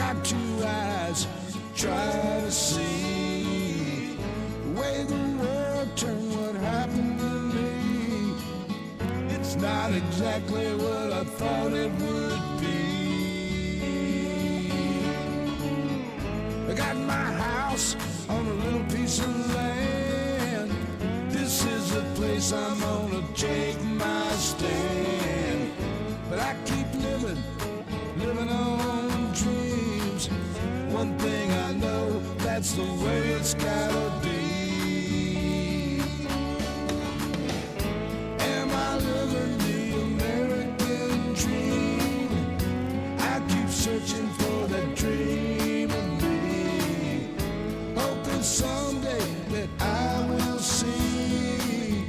my two eyes try to see the way the world turned, what happened to me. It's not exactly what I thought it would be. I got my house on a little piece of land. This is the place I'm gonna take my stand. But I keep living on dreams. One thing I know, that's the way it's gotta be. Am I living the American dream? I keep searching for that dream of me, hoping someday that I will see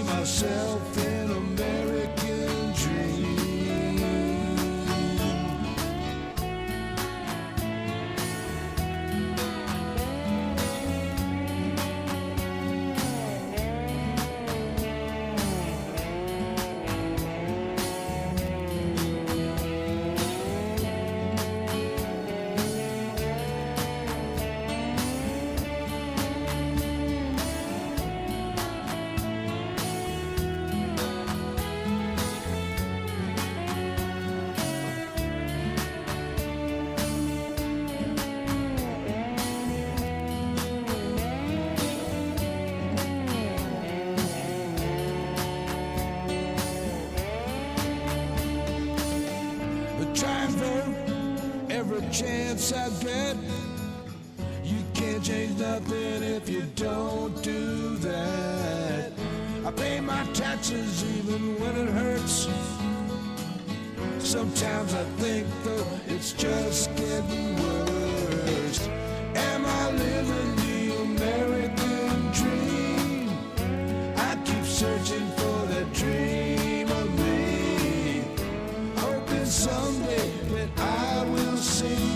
myself in American dream. Chance I get, you can't change nothing if you don't do that. I pay my taxes even when it hurts. Sometimes I think though it's just getting worse. Am I living the American dream? I keep searching for that dream of me, hoping someday that I will see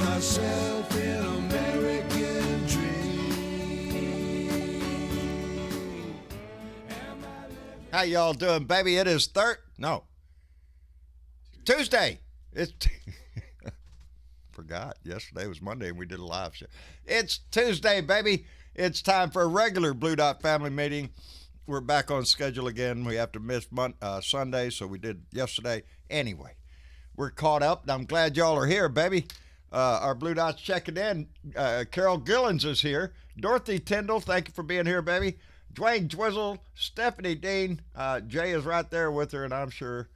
myself in American dream. How y'all doing, baby? It is Tuesday. It's forgot. Yesterday was Monday and we did a live show. It's Tuesday, baby. It's time for a regular Blue Dot family meeting. We're back on schedule again. We have to miss Sunday, so we did yesterday. Anyway, we're caught up, and I'm glad y'all are here, baby. Our Blue Dots checking in. Carol Gillens is here. Dorothy Tyndall, thank you for being here, baby. Dwayne Dwizzle, Stephanie Dean. Jay is right there with her, and I'm sure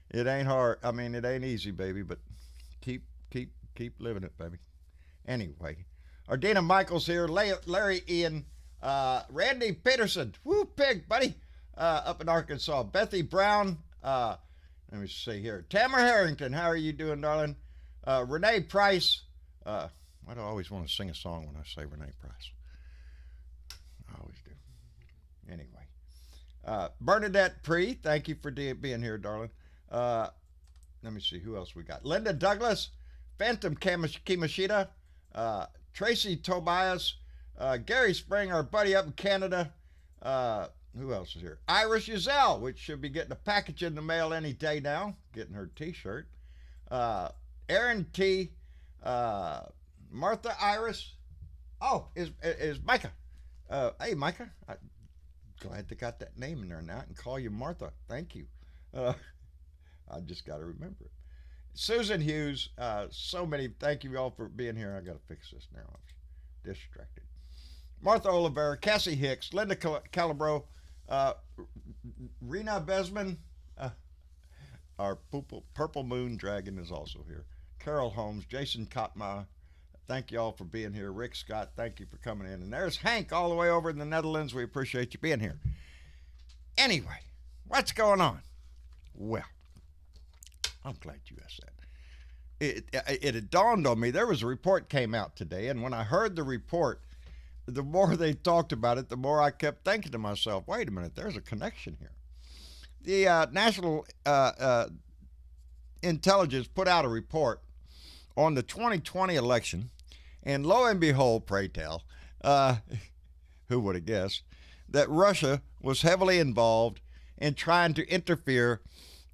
it ain't hard. I mean, it ain't easy, baby, but keep living it, baby. Anyway, Ardina Michaels here. Larry Ian. Randy Peterson. Woo, pig, buddy. Up in Arkansas. Bethy Brown. Let me see here. Tamara Harrington, how are you doing, darling? Renee Price. Why do I always want to sing a song when I say Renee Price? I always do. Anyway. Bernadette Pree, thank you for being here, darling. Let me see who else we got. Linda Douglas. Phantom Kimashita. Tracy Tobias. Gary Spring, our buddy up in Canada. Who else is here? Iris Giselle, which should be getting a package in the mail any day now. Getting her t-shirt. Aaron T. Martha Iris. Oh, is Micah. Hey, Micah. I'm glad they got that name in there now. I can call you Martha. Thank you. I just got to remember it. Susan Hughes. So many. Thank you all for being here. I got to fix this now. I'm distracted. Martha Oliveira. Cassie Hicks. Linda Calabro. Rena Besman. Our Purple Moon Dragon is also here. Carol Holmes, Jason Kotma, thank you all for being here. Rick Scott, thank you for coming in. And there's Hank all the way over in the Netherlands. We appreciate you being here. Anyway, what's going on? Well, I'm glad you asked that. It had dawned on me, there was a report came out today, and when I heard the report, the more they talked about it, the more I kept thinking to myself, wait a minute, there's a connection here. The National Intelligence put out a report on the 2020 election, and lo and behold, pray tell, who would have guessed, that Russia was heavily involved in trying to interfere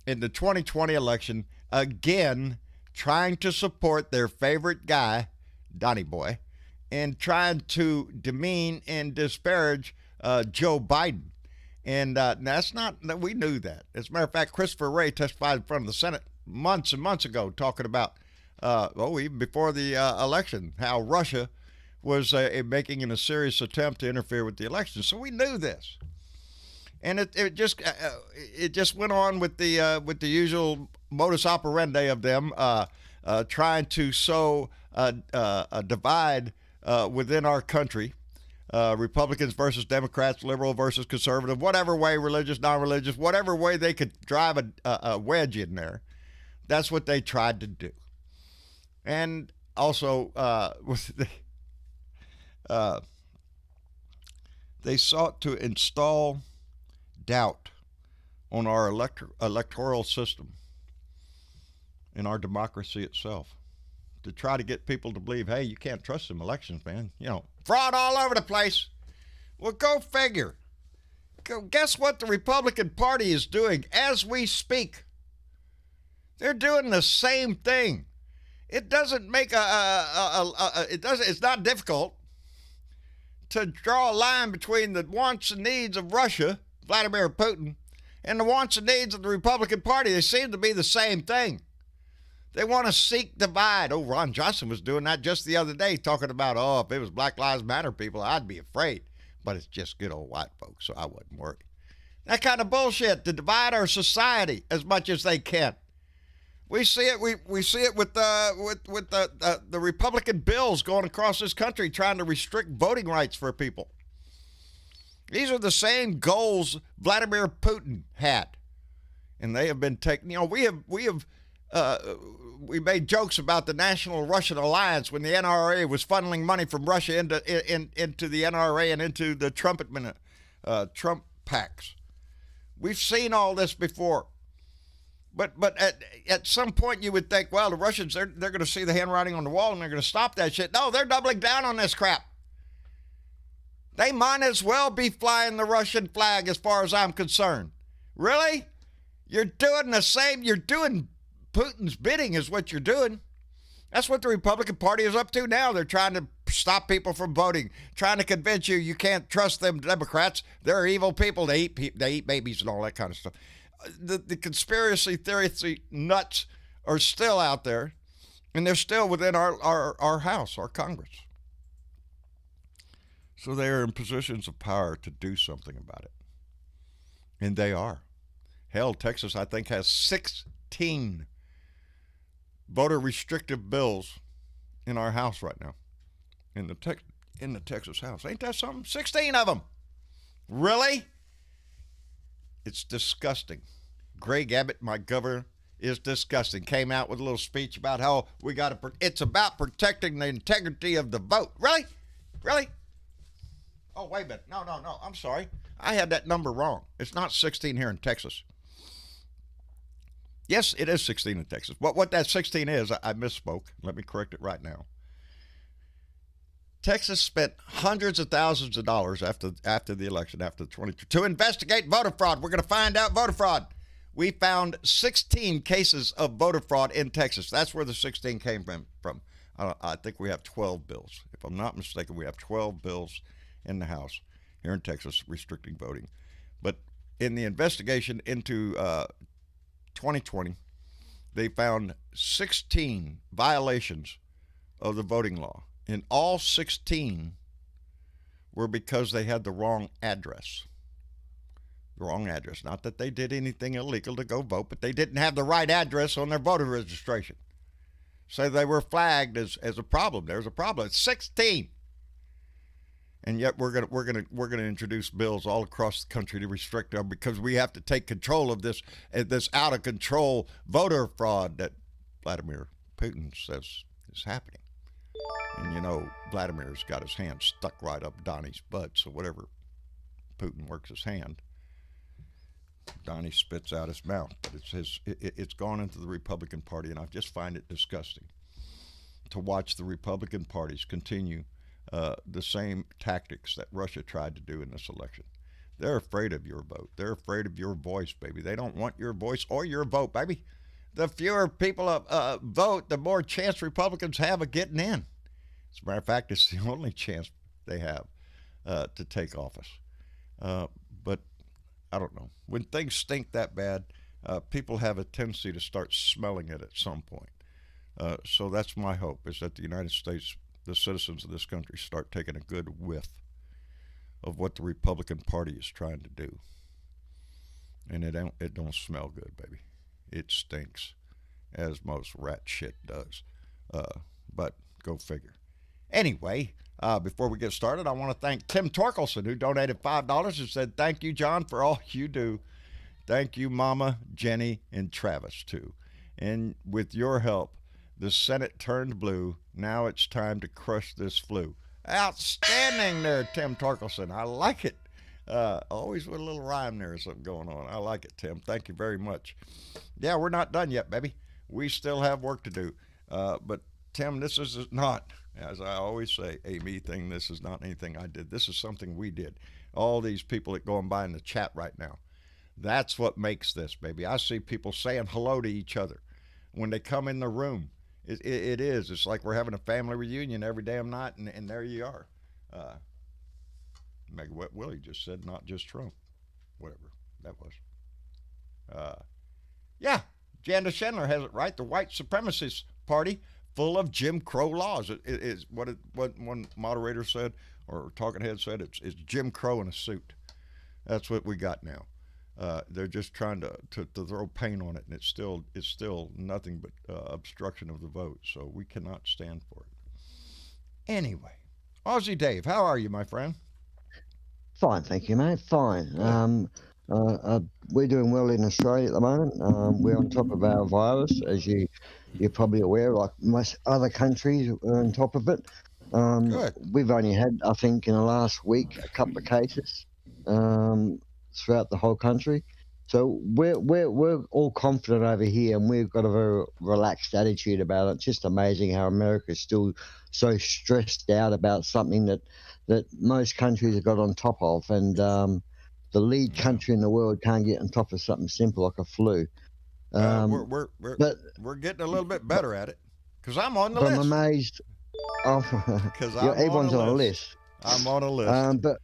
in the 2020 election again trying to support their favorite guy, Donnie Boy, and trying to demean and disparage Joe Biden. And that's not, we knew that. As a matter of fact, Christopher Wray testified in front of the Senate months and months ago talking about, even before the election, how Russia was making a serious attempt to interfere with the election. So we knew this. And it just went on with the usual modus operandi of them trying to sow a divide within our country, Republicans versus Democrats, liberal versus conservative, whatever way, religious, non-religious, whatever way they could drive a wedge in there. That's what they tried to do. And also they sought to install doubt on our electoral system and our democracy itself, to try to get people to believe, hey, you can't trust them elections, man. You know, fraud all over the place. Well, go figure. Guess what the Republican Party is doing as we speak? They're doing the same thing. It doesn't make it's not difficult to draw a line between the wants and needs of Russia, Vladimir Putin, and the wants and needs of the Republican Party. They seem to be the same thing. They want to seek divide. Oh, Ron Johnson was doing that just the other day, talking about, if it was Black Lives Matter people, I'd be afraid. But it's just good old white folks, so I wouldn't worry. That kind of bullshit to divide our society as much as they can. We see it. We see it with the Republican bills going across this country trying to restrict voting rights for people. These are the same goals Vladimir Putin had, and they have been taken. You know, we made jokes about the National Russian Alliance when the NRA was funneling money from Russia into the NRA and into the Trump PACs. We've seen all this before. But at some point you would think, well, the Russians, they're going to see the handwriting on the wall and they're going to stop that shit. No, they're doubling down on this crap. They might as well be flying the Russian flag as far as I'm concerned. Really? You're doing the same. You're doing Putin's bidding is what you're doing. That's what the Republican Party is up to now. They're trying to stop people from voting, trying to convince you can't trust them Democrats. They're evil people. They eat babies and all that kind of stuff. The conspiracy theory nuts are still out there, and they're still within our House, our Congress. So they are in positions of power to do something about it. And they are. Hell, Texas, I think, has 16 voter restrictive bills in our House right now. In the Texas House. Ain't that something? 16 of them. Really? It's disgusting. Greg Abbott, my governor, is disgusting. Came out with a little speech about how it's about protecting the integrity of the vote. Really? Really? Oh, wait a minute. No. I'm sorry. I had that number wrong. It's not 16 here in Texas. Yes, it is 16 in Texas. What that 16 is, I misspoke. Let me correct it right now. Texas spent hundreds of thousands of dollars after the election, after the 22, to investigate voter fraud. We're going to find out voter fraud. We found 16 cases of voter fraud in Texas. That's where the 16 came from. I think we have 12 bills. If I'm not mistaken, we have 12 bills in the House here in Texas restricting voting. But in the investigation into 2020, they found 16 violations of the voting law. And all 16 were because they had the wrong address. The wrong address. Not that they did anything illegal to go vote, but they didn't have the right address on their voter registration. So they were flagged as a problem. There's a problem. It's 16. And yet we're gonna introduce bills all across the country to restrict them because we have to take control of this out of control voter fraud that Vladimir Putin says is happening. And you know, Vladimir's got his hand stuck right up Donnie's butt, so whatever Putin works his hand, Donnie spits out his mouth. But it's gone into the Republican Party, and I just find it disgusting to watch the Republican parties continue the same tactics that Russia tried to do in this election. They're afraid of your vote. They're afraid of your voice, baby. They don't want your voice or your vote, baby. the fewer people vote, the more chance Republicans have of getting in. As a matter of fact, it's the only chance they have to take office. But I don't know. When things stink that bad, people have a tendency to start smelling it at some point. So that's my hope, is that the United States, the citizens of this country, start taking a good whiff of what the Republican Party is trying to do. And it don't smell good, baby. It stinks, as most rat shit does. But go figure. Anyway, before we get started, I want to thank Tim Torkelson, who donated $5 and said, "Thank you, John, for all you do. Thank you, Mama, Jenny, and Travis, too. And with your help, the Senate turned blue. Now it's time to crush this flu." Outstanding there, Tim Torkelson. I like it. Always with a little rhyme there or something going on. I like it, Tim. Thank you very much. Yeah, we're not done yet, baby. We still have work to do. But, Tim, this is not, as I always say, a me thing. This is not anything I did. This is something we did. All these people that go on by in the chat right now. That's what makes this, baby. I see people saying hello to each other when they come in the room. It is. It's like we're having a family reunion every damn night, and there you are. Mega Wet Willie just said, not just Trump. Whatever that was. Yeah, Janda Schindler has it right. The white supremacist party full of Jim Crow laws. It is what one moderator said, or talking head said, it's Jim Crow in a suit. That's what we got now. They're just trying to throw paint on it, and it's still nothing but obstruction of the vote. So we cannot stand for it. Anyway, Aussie Dave, how are you, my friend? Fine, thank you, mate. Fine. We're doing well in Australia at the moment. We're on top of our virus, as you're probably aware. Like most other countries are on top of it. Good. We've only had, I think, in the last week, a couple of cases throughout the whole country. So we're all confident over here, and we've got a very relaxed attitude about it. It's just amazing how America is still so stressed out about something that most countries have got on top of, and the lead country in the world can't get on top of something simple like a flu. We're getting a little bit better at it, because I'm on the list. I'm amazed. Because everyone's on a list. I'm on a list. But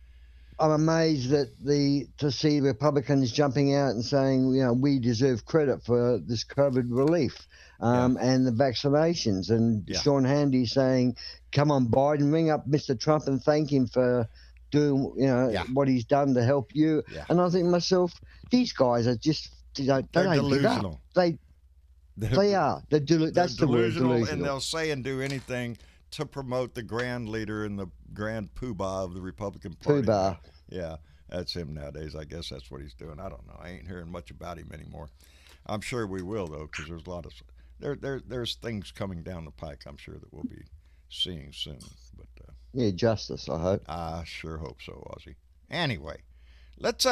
I'm amazed that to see Republicans jumping out and saying, we deserve credit for this COVID relief and the vaccinations, and Sean Hannity saying, "Come on, Biden, ring up Mr. Trump and thank him for doing what he's done to help you." And I think to myself, these guys are just they don't delusional. Give up. They are. That's the word, delusional. And they'll say and do anything to promote the grand leader and the grand poobah of the Republican Party. Poobah. Yeah, that's him nowadays. I guess that's what he's doing. I don't know. I ain't hearing much about him anymore. I'm sure we will, though, because there's a lot of there's things coming down the pike, I'm sure, that we'll be seeing soon. But justice, I hope. I sure hope so, Ozzy. Anyway, let's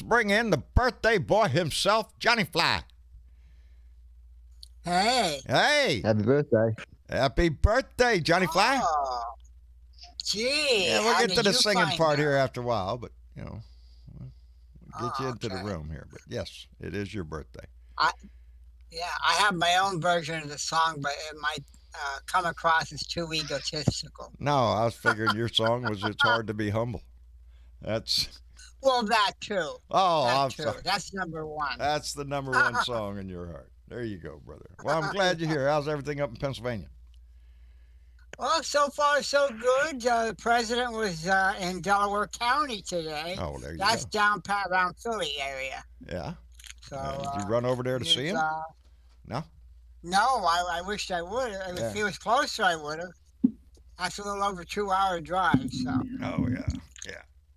bring in the birthday boy himself, Johnny Fly. Hey. Happy birthday. Happy birthday, Johnny Fly. Oh, gee. Yeah, we'll get to the singing part that? here after a while, but, we'll get you into the room here. But, yes, it is your birthday. I have my own version of the song, but it might come across as too egotistical. No, I was figuring your song was "It's Hard to Be Humble." That's... Well, that too. Oh, I'm sorry. That's number one. That's the number one song in your heart. There you go, brother. Well, I'm glad you're here. How's everything up in Pennsylvania? Well, so far so good. The president was in Delaware County today. Oh, there you That's go. down around Philly area. Yeah. So did you run over there to see him? No? No, I wished I would. If he was closer, I would have. That's a little over 2-hour drive. So. Oh, yeah.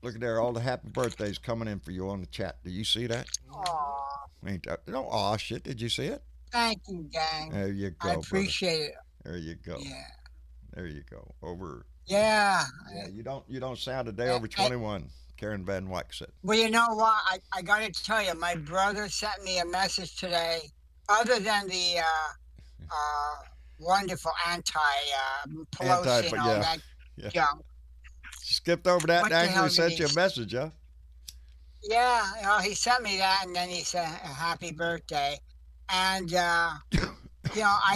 Look at there, all the happy birthdays coming in for you on the chat. Do you see that? Aww. Ain't that? No, aw, shit. Did you see it? Thank you, gang. There you go, I appreciate it. There you go. Yeah. There you go. Over. Yeah. You don't sound a day over 21. Karen Van Wyck said. Well, you know what? I got to tell you, my brother sent me a message today. Other than the wonderful anti-Pelosi and all that junk. Skipped over that and actually sent you a message, huh? Yeah, he sent me that, and then he said, "Happy birthday." And I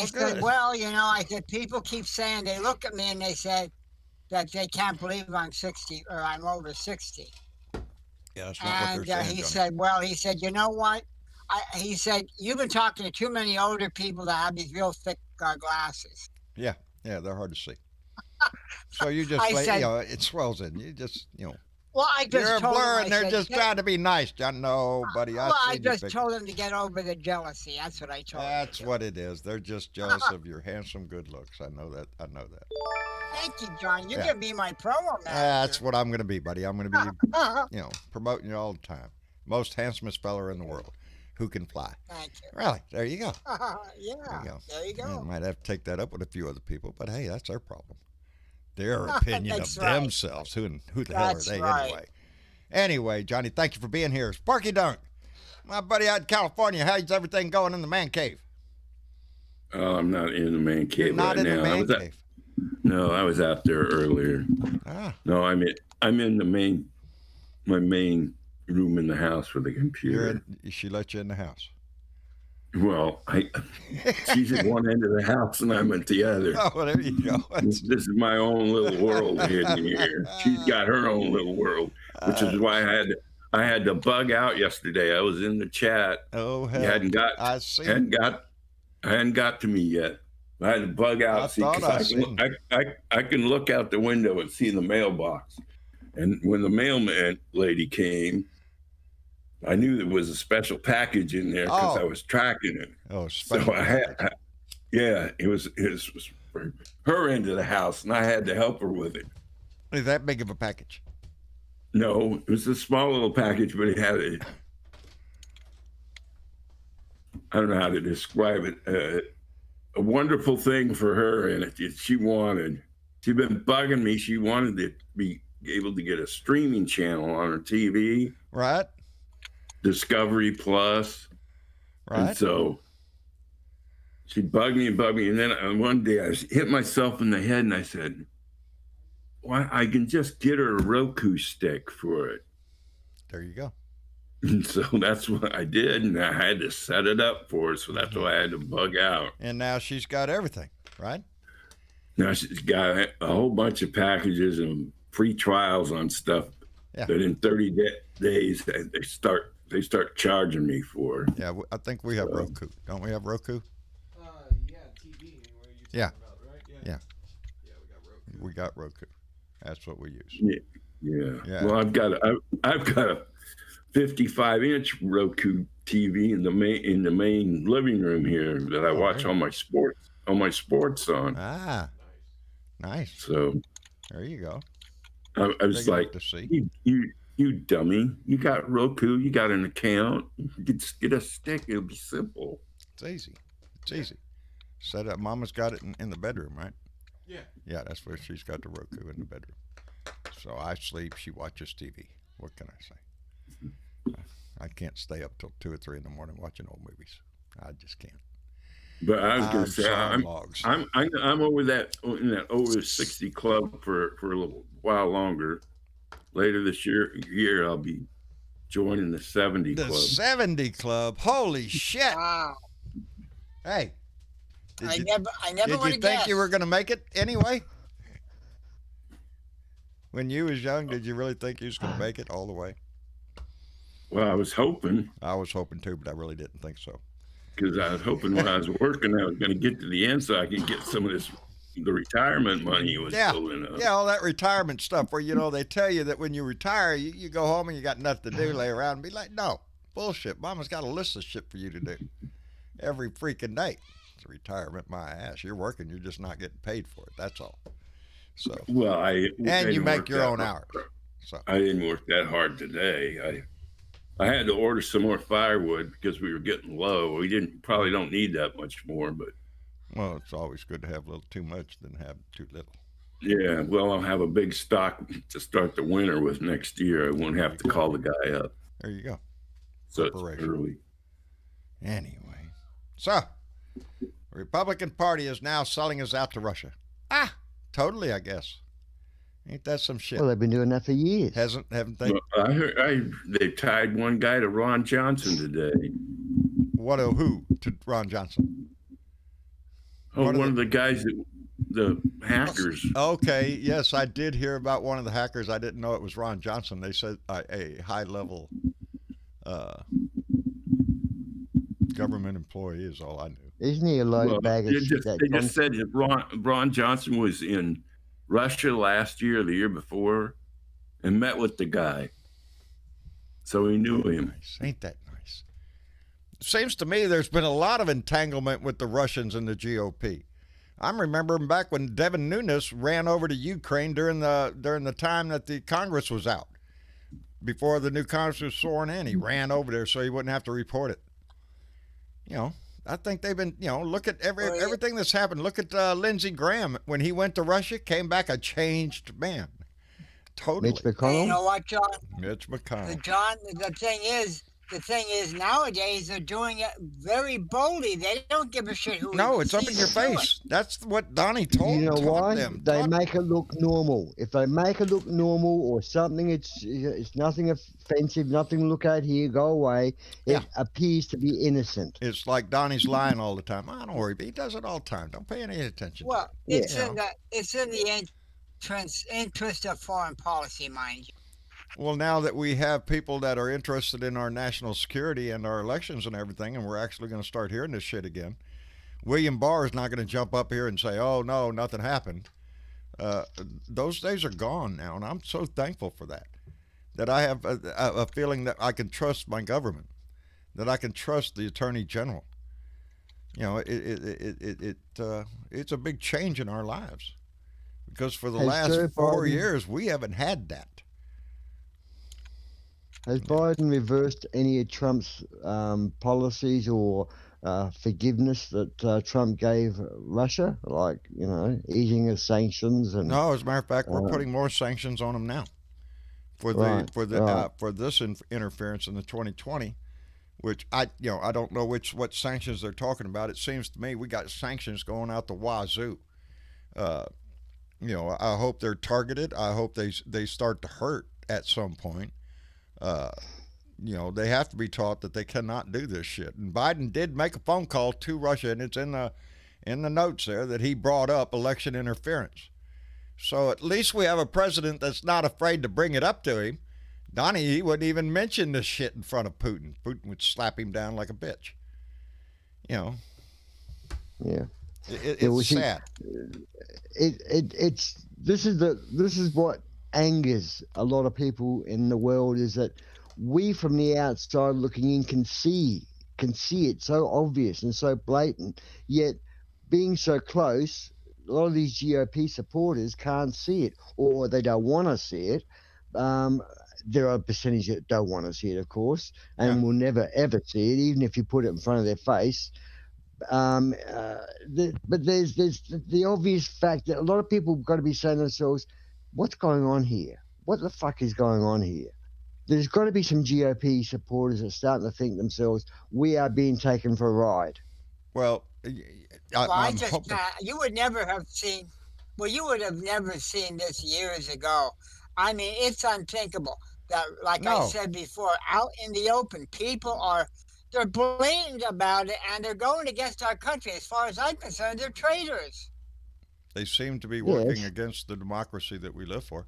said, good. well, I said, people keep saying, they look at me and they said that they can't believe I'm 60 or I'm over 60. Yeah, that's not what And they're saying, he Johnny. said, well, he said, you know what? He said, you've been talking to too many older people that have these real thick glasses. Yeah, they're hard to see. So you just, I said, it swells in. You just, well, I just you're a told blur, him, and they're just trying to be nice, John. No, buddy, well, I seen your just picture. told him to get over the jealousy. That's what I told him. That's what it is. They're just jealous of your handsome, good looks. I know that. Thank you, John. You Yeah. can be my promo manager. That's what I'm going to be, buddy. I'm going to be, promoting you all the time. Most handsomest fella in the world who can fly. Thank you. Really? There you go. Yeah. There you go. I might have to take that up with a few other people, but hey, that's their problem. Their opinion of That's right. themselves. Who the hell are That's they right. anyway? Anyway, Johnny, thank you for being here. Sparky Dunk, my buddy out in California, how's everything going in the man cave? Oh, I'm not in the man cave You're not right in now. the man cave. No, I was out there earlier. Ah, No, I'm in my main room in the house with the computer. she let you in the house. Well, she's at one end of the house and I'm at the other. Oh, well, there you go. This is my own little world hidden here. She's got her own little world, which is why I had to bug out yesterday. I was in the chat. Oh, hell. You hadn't got I see. hadn't got to me yet. I had to bug out. I See, thought 'cause I can look out the window and see the mailbox. And when the mailman lady came, I knew there was a special package in there because I was tracking it. Oh, special. So it was for her end of the house, and I had to help her with it. Is that big of a package? No, it was a small little package, but it had I don't know how to describe it. A wonderful thing for her in it. She'd been bugging me. She wanted to be able to get a streaming channel on her TV. Right. Discovery Plus. Right. And so she'd bug me. And then one day I hit myself in the head and I said, why, I can just get her a Roku stick for it. There you go. And so that's what I did. And I had to set it up for her. So that's why I had to bug out. And now she's got everything, right? Now she's got a whole bunch of packages and free trials on stuff that in 30 days they start charging me for. Yeah, I think we have Roku. Don't we have Roku? Yeah, TV. Yeah. About, right? Yeah. Yeah, we got Roku. We got Roku. That's what we use. Yeah. Well, I've got a 55-inch Roku TV in the main living room here that I watch all my sports on. Ah, nice. So there you go. I was like, to see. you dummy! You got Roku. You got an account. Just get a stick. It'll be simple. It's easy. It's easy. Set up. Mama's got it in the bedroom, right? Yeah. Yeah, that's where she's got the Roku in the bedroom. So I sleep. She watches TV. What can I say? I can't stay up till 2 or 3 in the morning watching old movies. I just can't. But I was going to say, sawing I'm logs. over that in that over 60 club for a little while longer. Later this year I'll be joining the 70 The club. 70 Club. Holy shit! Wow. Hey, I you, never did would you have think guessed. you were going to make it anyway? When you was young, did you really think you was going to make it all the way? Well, I was hoping, I was hoping to, but I really didn't think so. because I was hoping when I was working I was going to get to the end so I could get some of the retirement money was building up. Yeah, all that retirement stuff where, they tell you that when you retire, you go home and you got nothing to do, lay around and be like, no, bullshit. Mama's got a list of shit for you to do every freaking day. It's a retirement, my ass. You're working, you're just not getting paid for it. That's all. So, Well, and you didn't make work your that own hard. hours. So, I didn't work that hard today. I had to order some more firewood because we were getting low. We probably don't need that much more, but well, it's always good to have a little too much than have too little. yeah, well, I'll have a big stock to start the winter with next year. I won't have to call the guy up. There you go. So it's Preparation. early. Anyway, so the Republican Party is now selling us out to Russia. Ah, totally, I guess. Ain't that some shit? Well, they've been doing that for years. Haven't they? Well, I heard they tied one guy to Ron Johnson today. What of who to Ron Johnson? Oh, One of one of the guys that the hackers. Okay, yes, I did hear about one of the hackers. I didn't know it was Ron Johnson. They said a high level uh, government employee is all I knew. Isn't he a load Well, bag of shit? they just said that Ron Johnson was in Russia last year, or the year before, and met with the guy. So he knew him. Nice. Ain't that nice? Seems to me there's been a lot of entanglement with the Russians and the GOP. I'm remembering back when Devin Nunes ran over to Ukraine during the time that the Congress was out. Before the new Congress was sworn in, he ran over there so he wouldn't have to report it. You know, I think they've been, look at everything that's happened. Look at Lindsey Graham. When he went to Russia, came back a changed man. Totally. Mitch McConnell. You know what, John? Mitch McConnell. John, the thing is, nowadays they're doing it very boldly. They don't give a shit who. No, it's up in your face. That's what Donnie told You know why? them. They make it look normal. If they make it look normal or something, it's nothing offensive, nothing to look at here, go away. It appears to be innocent. It's like Donnie's lying all the time. Oh, don't worry, he does it all the time. Don't pay any attention. Well, it's in the interest of foreign policy, mind you. Well, now that we have people that are interested in our national security and our elections and everything, and we're actually going to start hearing this shit again, William Barr is not going to jump up here and say, oh, no, nothing happened. Those days are gone now, and I'm so thankful for that, that I have a feeling that I can trust my government, that I can trust the Attorney General. It's a big change in our lives, because for the last 4 years, we haven't had that. Has Biden reversed any of Trump's policies or forgiveness that Trump gave Russia, like easing of sanctions? And no, as a matter of fact, we're putting more sanctions on them now for this interference in the 2020, which I don't know what sanctions they're talking about. It seems to me we got sanctions going out the wazoo. I hope they're targeted. I hope they start to hurt at some point. They have to be taught that they cannot do this shit. And Biden did make a phone call to Russia, and it's in the notes there that he brought up election interference. So at least we have a president that's not afraid to bring it up to him. Donnie, he wouldn't even mention this shit in front of Putin. Putin would slap him down like a bitch. Yeah. It's sad. This is what angers a lot of people in the world, is that we from the outside looking in can see it so obvious and so blatant, yet being so close, a lot of these GOP supporters can't see it, or they don't want to see it. There are a percentage that don't want to see it, of course, and will never ever see it, even if you put it in front of their face. But there's the obvious fact that a lot of people have got to be saying to themselves, what's going on here? What the fuck is going on here? There's got to be some GOP supporters that are starting to think themselves, we are being taken for a ride. Well, you would never have seen, you would have never seen this years ago. I mean, it's unthinkable that, like I said before, out in the open, they're blatant about it, and they're going against our country. As far as I'm concerned, they're traitors. They seem to be working against the democracy that we live for.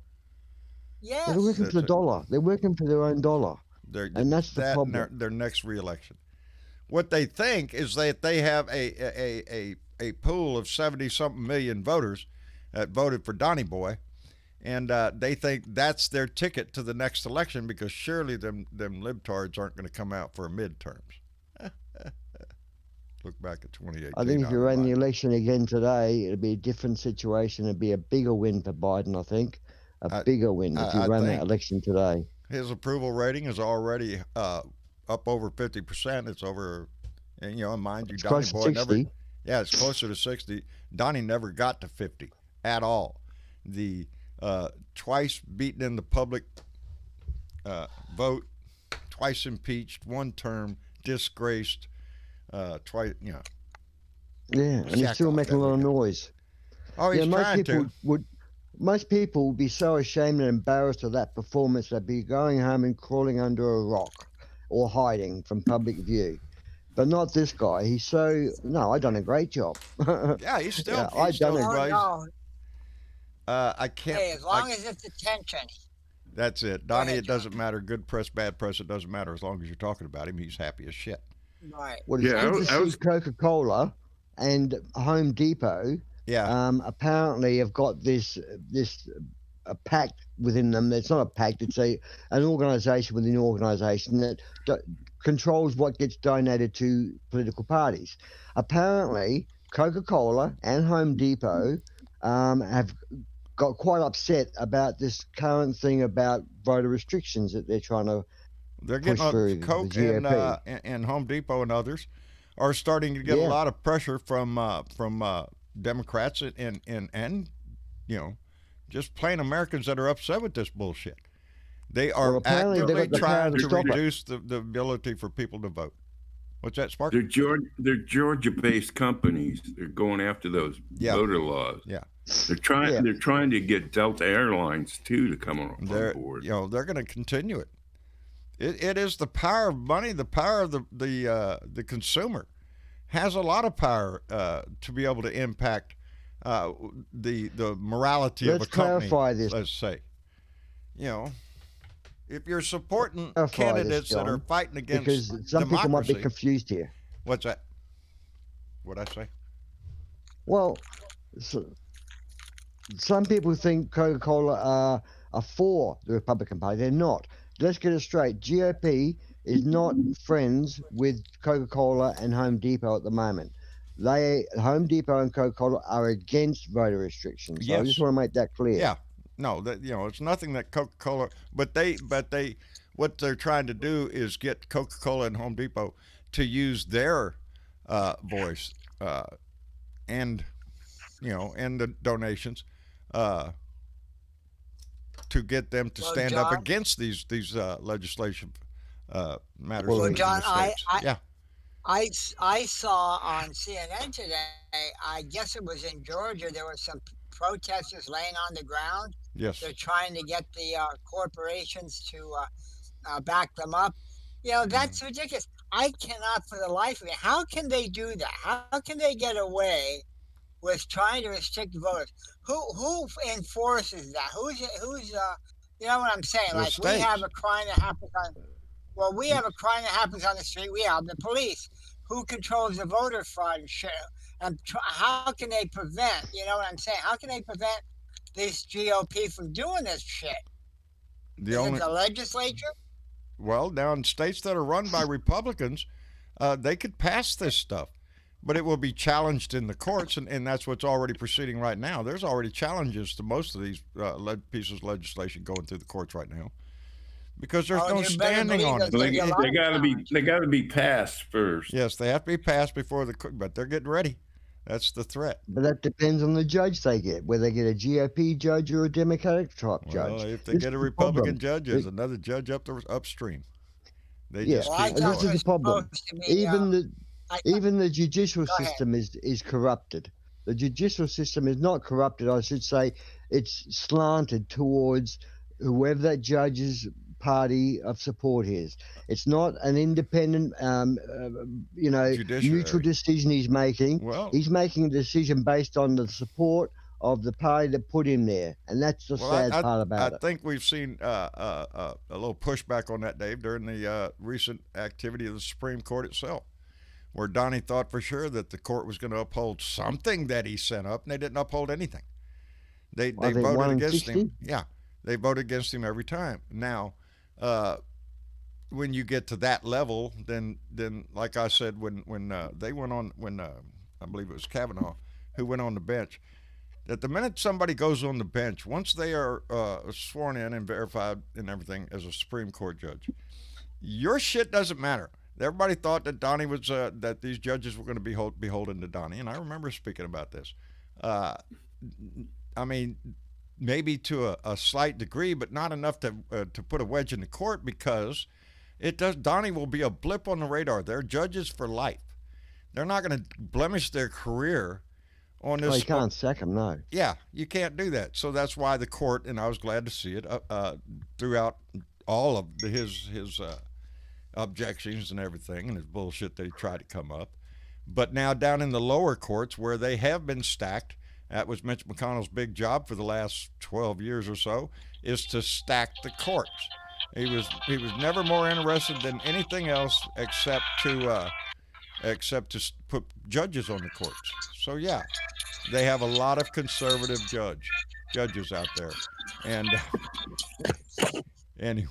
Yes. They're working for the dollar. They're working for their own dollar. And that's the problem. Their next re-election. What they think is that they have a pool of 70-something million voters that voted for Donnie Boy, and they think that's their ticket to the next election, because surely them libtards aren't going to come out for midterms. Look back at 2018. I think if you ran the election again today, it'd be a different situation. It'd be a bigger win for Biden, I think. A bigger win if you ran that election today. His approval rating is already up over 50%. It's over, and mind you, Donnie Boy never. Yeah, it's closer to 60. Donnie never got to 50 at all. The twice beaten in the public vote, twice impeached, one term, disgraced, twice, Yeah, and he's still making a lot of noise. Oh, he's trying to. Most people would be so ashamed and embarrassed of that performance, they'd be going home and crawling under a rock or hiding from public view. but not this guy. He's so no. I done a great job. Yeah, he's still Yeah, I he's still done it. Oh plays. no. I can't. Hey, as long as it's attention. That's it, Go Donnie. ahead, It doesn't matter. Good press, bad press. It doesn't matter as long as you're talking about him. He's happy as shit. Right. Well, it's Yeah, good to I see was. Coca-Cola and Home Depot Yeah, apparently have got this a pact within them. It's not a pact. It's an organisation within an organisation that controls what gets donated to political parties. Apparently, Coca-Cola and Home Depot have got quite upset about this current thing about voter restrictions that they're trying to they're push getting through the Coke and, GOP. and Home Depot and others are starting to get a Yeah. lot of pressure from Democrats and you know just plain Americans that are upset with this bullshit. They are Well, apparently they've actively got the power trying to to stop it. reduce the ability for people to vote. What's that, Spark? They're Georgia-based companies. They're going after those Yeah. voter laws. Yeah. They're trying. Yeah. They're trying to get Delta Airlines too to come on They're board. they're going to continue it. It is the power of money, the power of the consumer has a lot of power to be able to impact the morality of Let's a company. clarify this. Let's say, if you're supporting Clarify this, candidates that are John, fighting against because some people might democracy, be confused here. what's that? What'd I say? Well, so, some people think Coca-Cola are for the Republican Party. They're not. Let's get it straight. GOP is not friends with Coca-Cola and Home Depot at the moment. Home Depot and Coca-Cola are against voter restrictions. So I Yes. just want to make that clear. Yeah, no, that it's nothing that Coca-Cola, but what they're trying to do is get Coca-Cola and Home Depot to use their voice and and the donations to get them to Well, stand up John- against these legislation matters. Well, in the John, states. Yeah, I saw on CNN today, I guess it was in Georgia, there were some protesters laying on the ground. yes, They're trying to get the corporations to back them up. That's ridiculous. I cannot for the life of me. How can they do that? How can they get away with trying to restrict voters? Who enforces that? Who's you know what I'm saying? The Like we have states. a crime that happens on we have a crime that happens on the street. We have the police. Who controls the voter fraud and shit? And how can they prevent? You know what I'm saying? How can they prevent this GOP from doing this shit? the Is only it the legislature? well, now in states that are run by Republicans, they could pass this stuff, but it will be challenged in the courts, and that's what's already proceeding right now. There's already challenges to most of these pieces of legislation going through the courts right now because there's no you better standing believe on it. there's They, gonna be a lot they of gotta be. challenge. They gotta be passed first. Yes, they have to be passed before but they're getting ready. That's the threat. But that depends on the judge they get, whether they get a GOP judge or a Democratic type judge. Well, if they This get a is the Republican problem. judge, there's another judge upstream. They Yeah. just Well, I keep And thought this going. is was the problem. supposed to be, Even the judicial Go ahead. system is corrupted. The judicial system is not corrupted. I should say it's slanted towards whoever that judge's party of support is. It's not an independent, Judiciary. neutral decision he's making. Well, He's making a decision based on the support of the party that put him there, and that's the sad part about I it. think we've seen a little pushback on that, Dave, during the recent activity of the Supreme Court itself, where Donnie thought for sure that the court was going to uphold something that he sent up, and they didn't uphold anything. They I think voted 1 in against 60? him. Yeah, they voted against him every time. Now, when you get to that level, then like I said, when they went on, I believe it was Kavanaugh who went on the bench, that the minute somebody goes on the bench, once they are sworn in and verified and everything as a Supreme Court judge, your shit doesn't matter. Everybody thought that Donnie was that these judges were going to be beholden to Donnie, and I remember speaking about this. I mean, maybe to a slight degree, but not enough to put a wedge in the court, because Donnie will be a blip on the radar. They're judges for life. They're not going to blemish their career on this. Well, you can't sack him, no. Yeah, you can't do that. So that's why the court, and I was glad to see it throughout all of his objections and everything, and his bullshit that he tried to come up. But now down in the lower courts where they have been stacked, that was Mitch McConnell's big job for the last 12 years or so, is to stack the courts. He was never more interested than anything else except to put judges on the courts. So yeah, they have a lot of conservative judges out there, and anyway,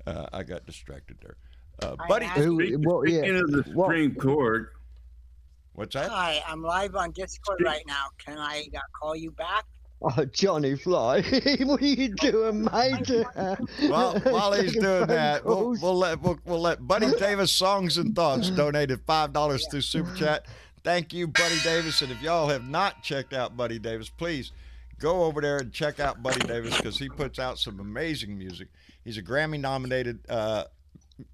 I got distracted there. Buddy, Speaking of the Supreme Court, what's that? Hi, I'm live on Discord right now. Can I call you back? Oh, Johnny Fly, what are you doing, mate? Well, while he's doing that, we'll let Buddy Davis Songs and Thoughts donated $5 through Super Chat. Thank you, Buddy Davis. And if y'all have not checked out Buddy Davis, please go over there and check out Buddy Davis because he puts out some amazing music. He's a Grammy-nominated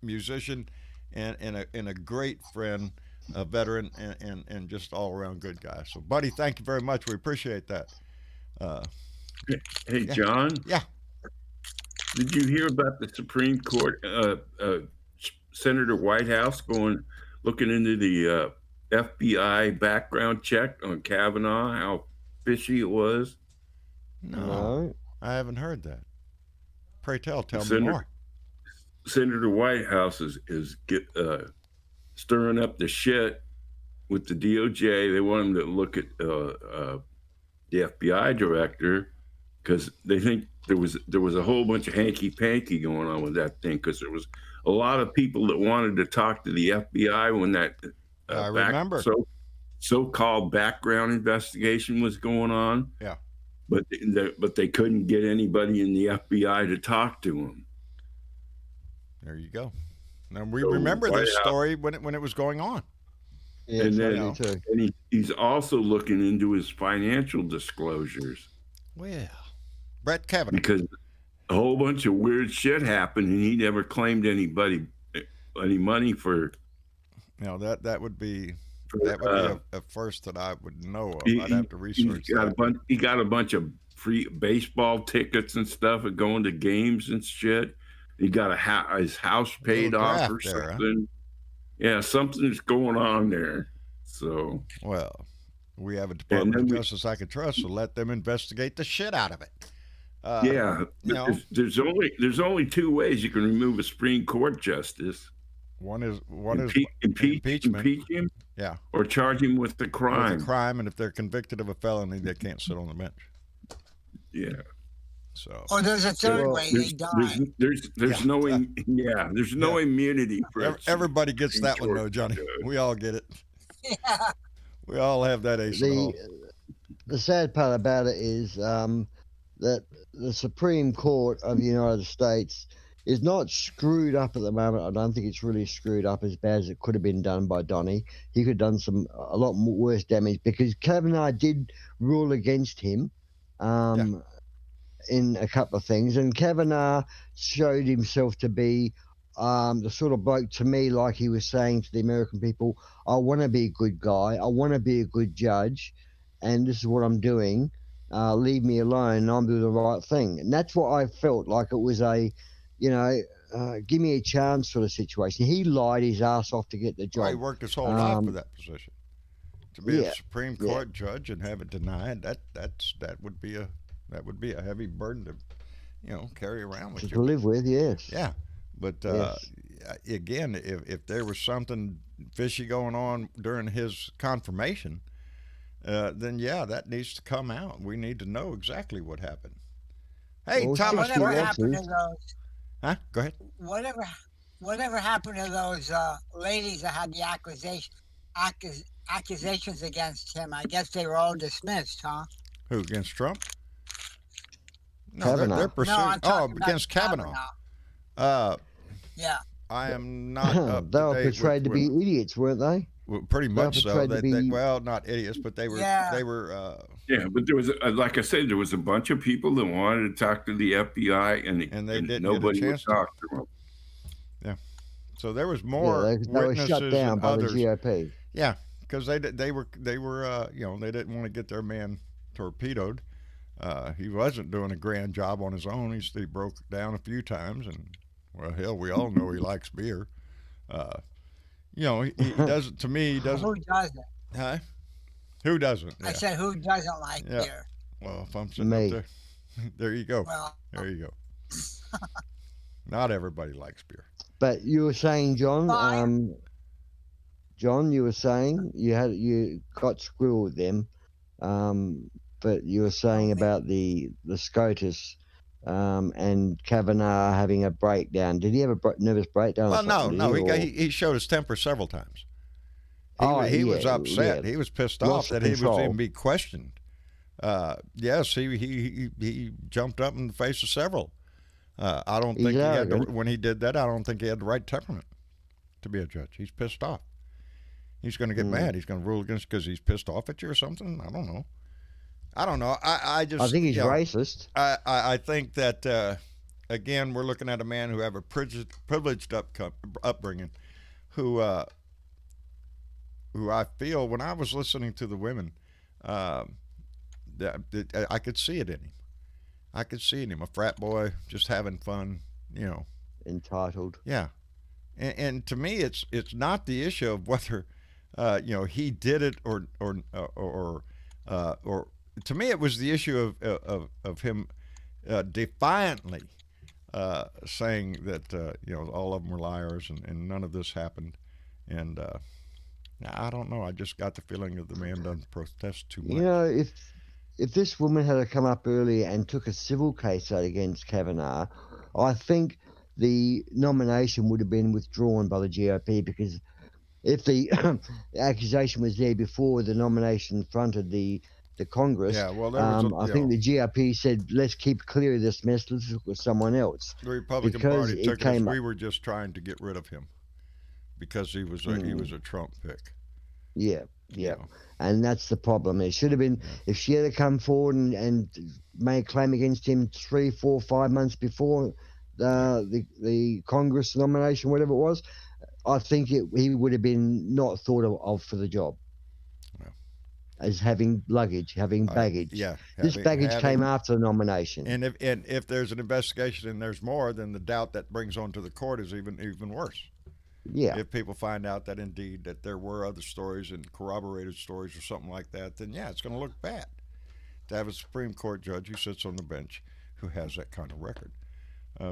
musician and a great friend, a veteran, and just all-around good guy. So, Buddy, thank you very much. We appreciate that. Hey, John. Yeah. Did you hear about the Supreme Court, Senator Whitehouse looking into the FBI background check on Kavanaugh, how fishy it was? No, I haven't heard that. Pray tell me more. Senator Whitehouse is stirring up the shit with the DOJ. They want him to look at the FBI director because they think there was a whole bunch of hanky-panky going on with that thing because there was a lot of people that wanted to talk to the FBI when that I remember so-called background investigation was going on. Yeah, but they couldn't get anybody in the FBI to talk to him. There you go. Now we remember this story when it was going on. Yeah, and then he's also looking into his financial disclosures. Well, Brett Kavanaugh. Because a whole bunch of weird shit happened, and he never claimed any money for. That would be a first that I would know of. I'd have to research. He got a bunch of free baseball tickets and stuff, and going to games and shit. He got his house paid off or something. Huh? Yeah, something's going on there. So, well, we have a Department of Justice I can trust, so let them investigate the shit out of it. There's only two ways you can remove a Supreme Court justice. One is impeach him, yeah, or charge him with the crime. And if they're convicted of a felony, they can't sit on the bench. Yeah. So. Or there's a third way they die. There's no immunity for everybody gets that one though, Johnny. We all get it. Yeah. We all have that ace. The sad part about it is that the Supreme Court of the United States is not screwed up at the moment. I don't think it's really screwed up as bad as it could have been done by Donnie. He could have done a lot worse damage because Kavanaugh did rule against him. In a couple of things, and Kavanaugh showed himself to be the sort of bloke to me, like he was saying to the American people, I want to be a good guy, I want to be a good judge, and this is what I'm doing, leave me alone, and I'm doing the right thing. And that's what I felt like. It was a give me a chance sort of situation. He lied his ass off to get the job. He worked his whole life for that position. To be a Supreme Court judge and have it denied, that would be a heavy burden to, carry around with you. To live with, yes. Yeah, but again, if there was something fishy going on during his confirmation, then that needs to come out. We need to know exactly what happened. Hey, Thomas, whatever happened to those? Huh? Go ahead. Whatever happened to those ladies that had the accusations against him? I guess they were all dismissed, huh? Who, against Trump? No, they're pursuing. Against Kavanaugh. Yeah. I am not. They were portrayed to be idiots, weren't they? Well, pretty much so. Well, not idiots, but they were. Yeah. They were. But there was, like I said, there was a bunch of people that wanted to talk to the FBI, and they didn't nobody get a chance would talk to them. Yeah. So there was more. They were shut down by the GOP. Yeah, because they were they didn't want to get their man torpedoed. He wasn't doing a grand job on his own. He broke down a few times, and Well, hell, we all know he likes beer. He doesn't. To me, he doesn't. Who doesn't? Huh? Who doesn't? I Yeah. said, who doesn't like Yeah. beer? Well, if I'm sitting Me. up there, there you go. Well, There you go. Not everybody likes beer. But you were saying, John. Fine. John, you were saying you got screwed with them, but you were saying about the SCOTUS and Kavanaugh having a breakdown. Did he have a nervous breakdown? Well, or something? no. Or- He showed his temper several times. He was yeah, upset. yeah. He was pissed Loss off of that he was control. even be questioned. Yes, he jumped up in the face of several. I don't think He's he had the, arrogant. when he did that. I don't think he had the right temperament to be a judge. He's pissed off. He's going to get mad. He's going to rule against because he's pissed off at you or something. I don't know. I just. I think he's you know, racist. I think that again we're looking at a man who have a privileged upbringing, who I feel when I was listening to the women, that I could see it in him. I could see in him a frat boy just having fun, Entitled. Yeah, and to me it's not the issue of whether he did it or to me it was the issue of him defiantly saying that all of them were liars and none of this happened, and I don't know. I just got the feeling that the man doesn't protest too much. If this woman had come up earlier and took a civil case out against Kavanaugh, I think the nomination would have been withdrawn by the GOP, because if the accusation was there before the nomination fronted the Congress, Yeah, well, there was I think the GOP said, let's keep clear of this mess, let's look at someone else. The Republican because Party it took it as came we up. were just trying to get rid of him because he was a Trump pick. Yeah. know. And that's the problem. It should have been, if she had come forward and made a claim against him 3, 4, 5 months before the Congress nomination, whatever it was, I think he would have been not thought of for the job. As having luggage, having baggage. This baggage came after the nomination. And if there's an investigation and there's more, then the doubt that brings onto the court is even worse. Yeah. If people find out that indeed that there were other stories and corroborated stories or something like that, then it's going to look bad to have a Supreme Court judge who sits on the bench who has that kind of record.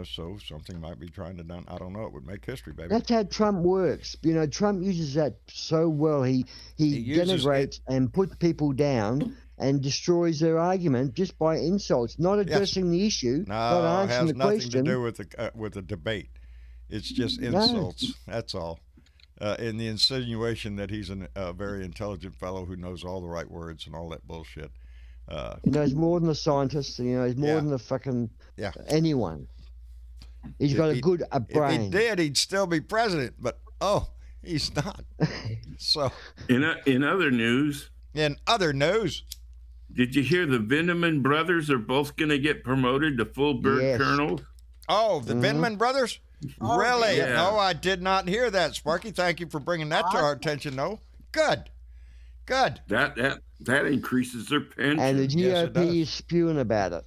So something might be trying to done. I don't know. It would make history, baby. That's how Trump works. Trump uses that so well. He denigrates and puts people down and destroys their argument just by insults, not addressing the issue, not No, it answering has the nothing question. to do with the debate. It's just insults. That's all. And the insinuation that he's a very intelligent fellow who knows all the right words and all that bullshit. He knows more than a scientist. He's more than a fucking anyone. He's got a brain. If he did, he'd still be president. But he's not. So in other news, did you hear the Vindman brothers are both going to get promoted to full bird colonels? Oh, the Vindman brothers? Oh, Really? yeah. No, I did not hear that, Sparky. Thank you for bringing that to our attention. No, good. That increases their pension. And the Yes, it GOP does. is spewing about it.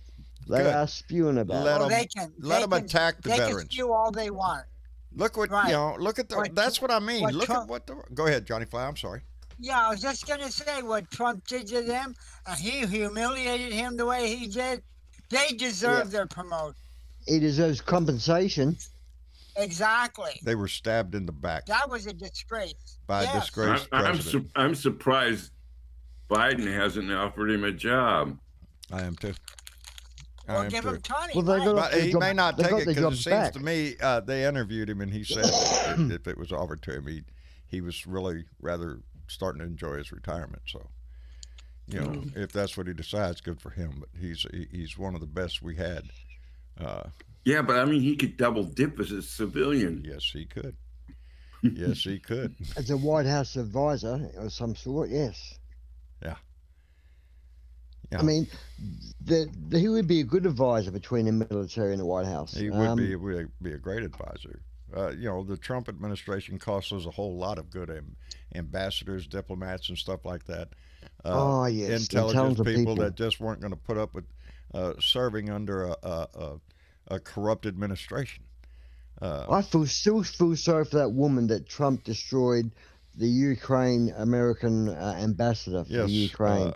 They Good. are spewing about Let it. them they can attack the they veterans. can spew all they want. Look what look at the. What That's what I mean. what Look Trump- at what the. Go ahead, Johnny Fly. I'm sorry. Yeah, I was just gonna say what Trump did to them, and he humiliated him the way he did. They deserve their promotion. He deserves compensation. Exactly. They were stabbed in the back That was a disgrace. by a Yes. disgraced president. I'm surprised Biden hasn't offered him a job. I am too. Or give him Tony. Well, they right. got- But he They may not got take the it because it job seems back. to me they interviewed him and he said that if it was offered to him, he was really rather starting to enjoy his retirement. So, if that's what he decides, good for him. But he's one of the best we had. Yeah, but I mean, he could double dip as a civilian. Yes, he could. Yes, he could. As a White House advisor of some sort, yes. Yeah. I mean, he would be a good advisor between the military and the White House. He would be a great advisor. The Trump administration cost us a whole lot of good ambassadors, diplomats, and stuff like that. Yes, intelligent people people that just weren't going to put up with serving under a corrupt administration. I still feel sorry for that woman that Trump destroyed, the Ukraine American ambassador for yes, Ukraine.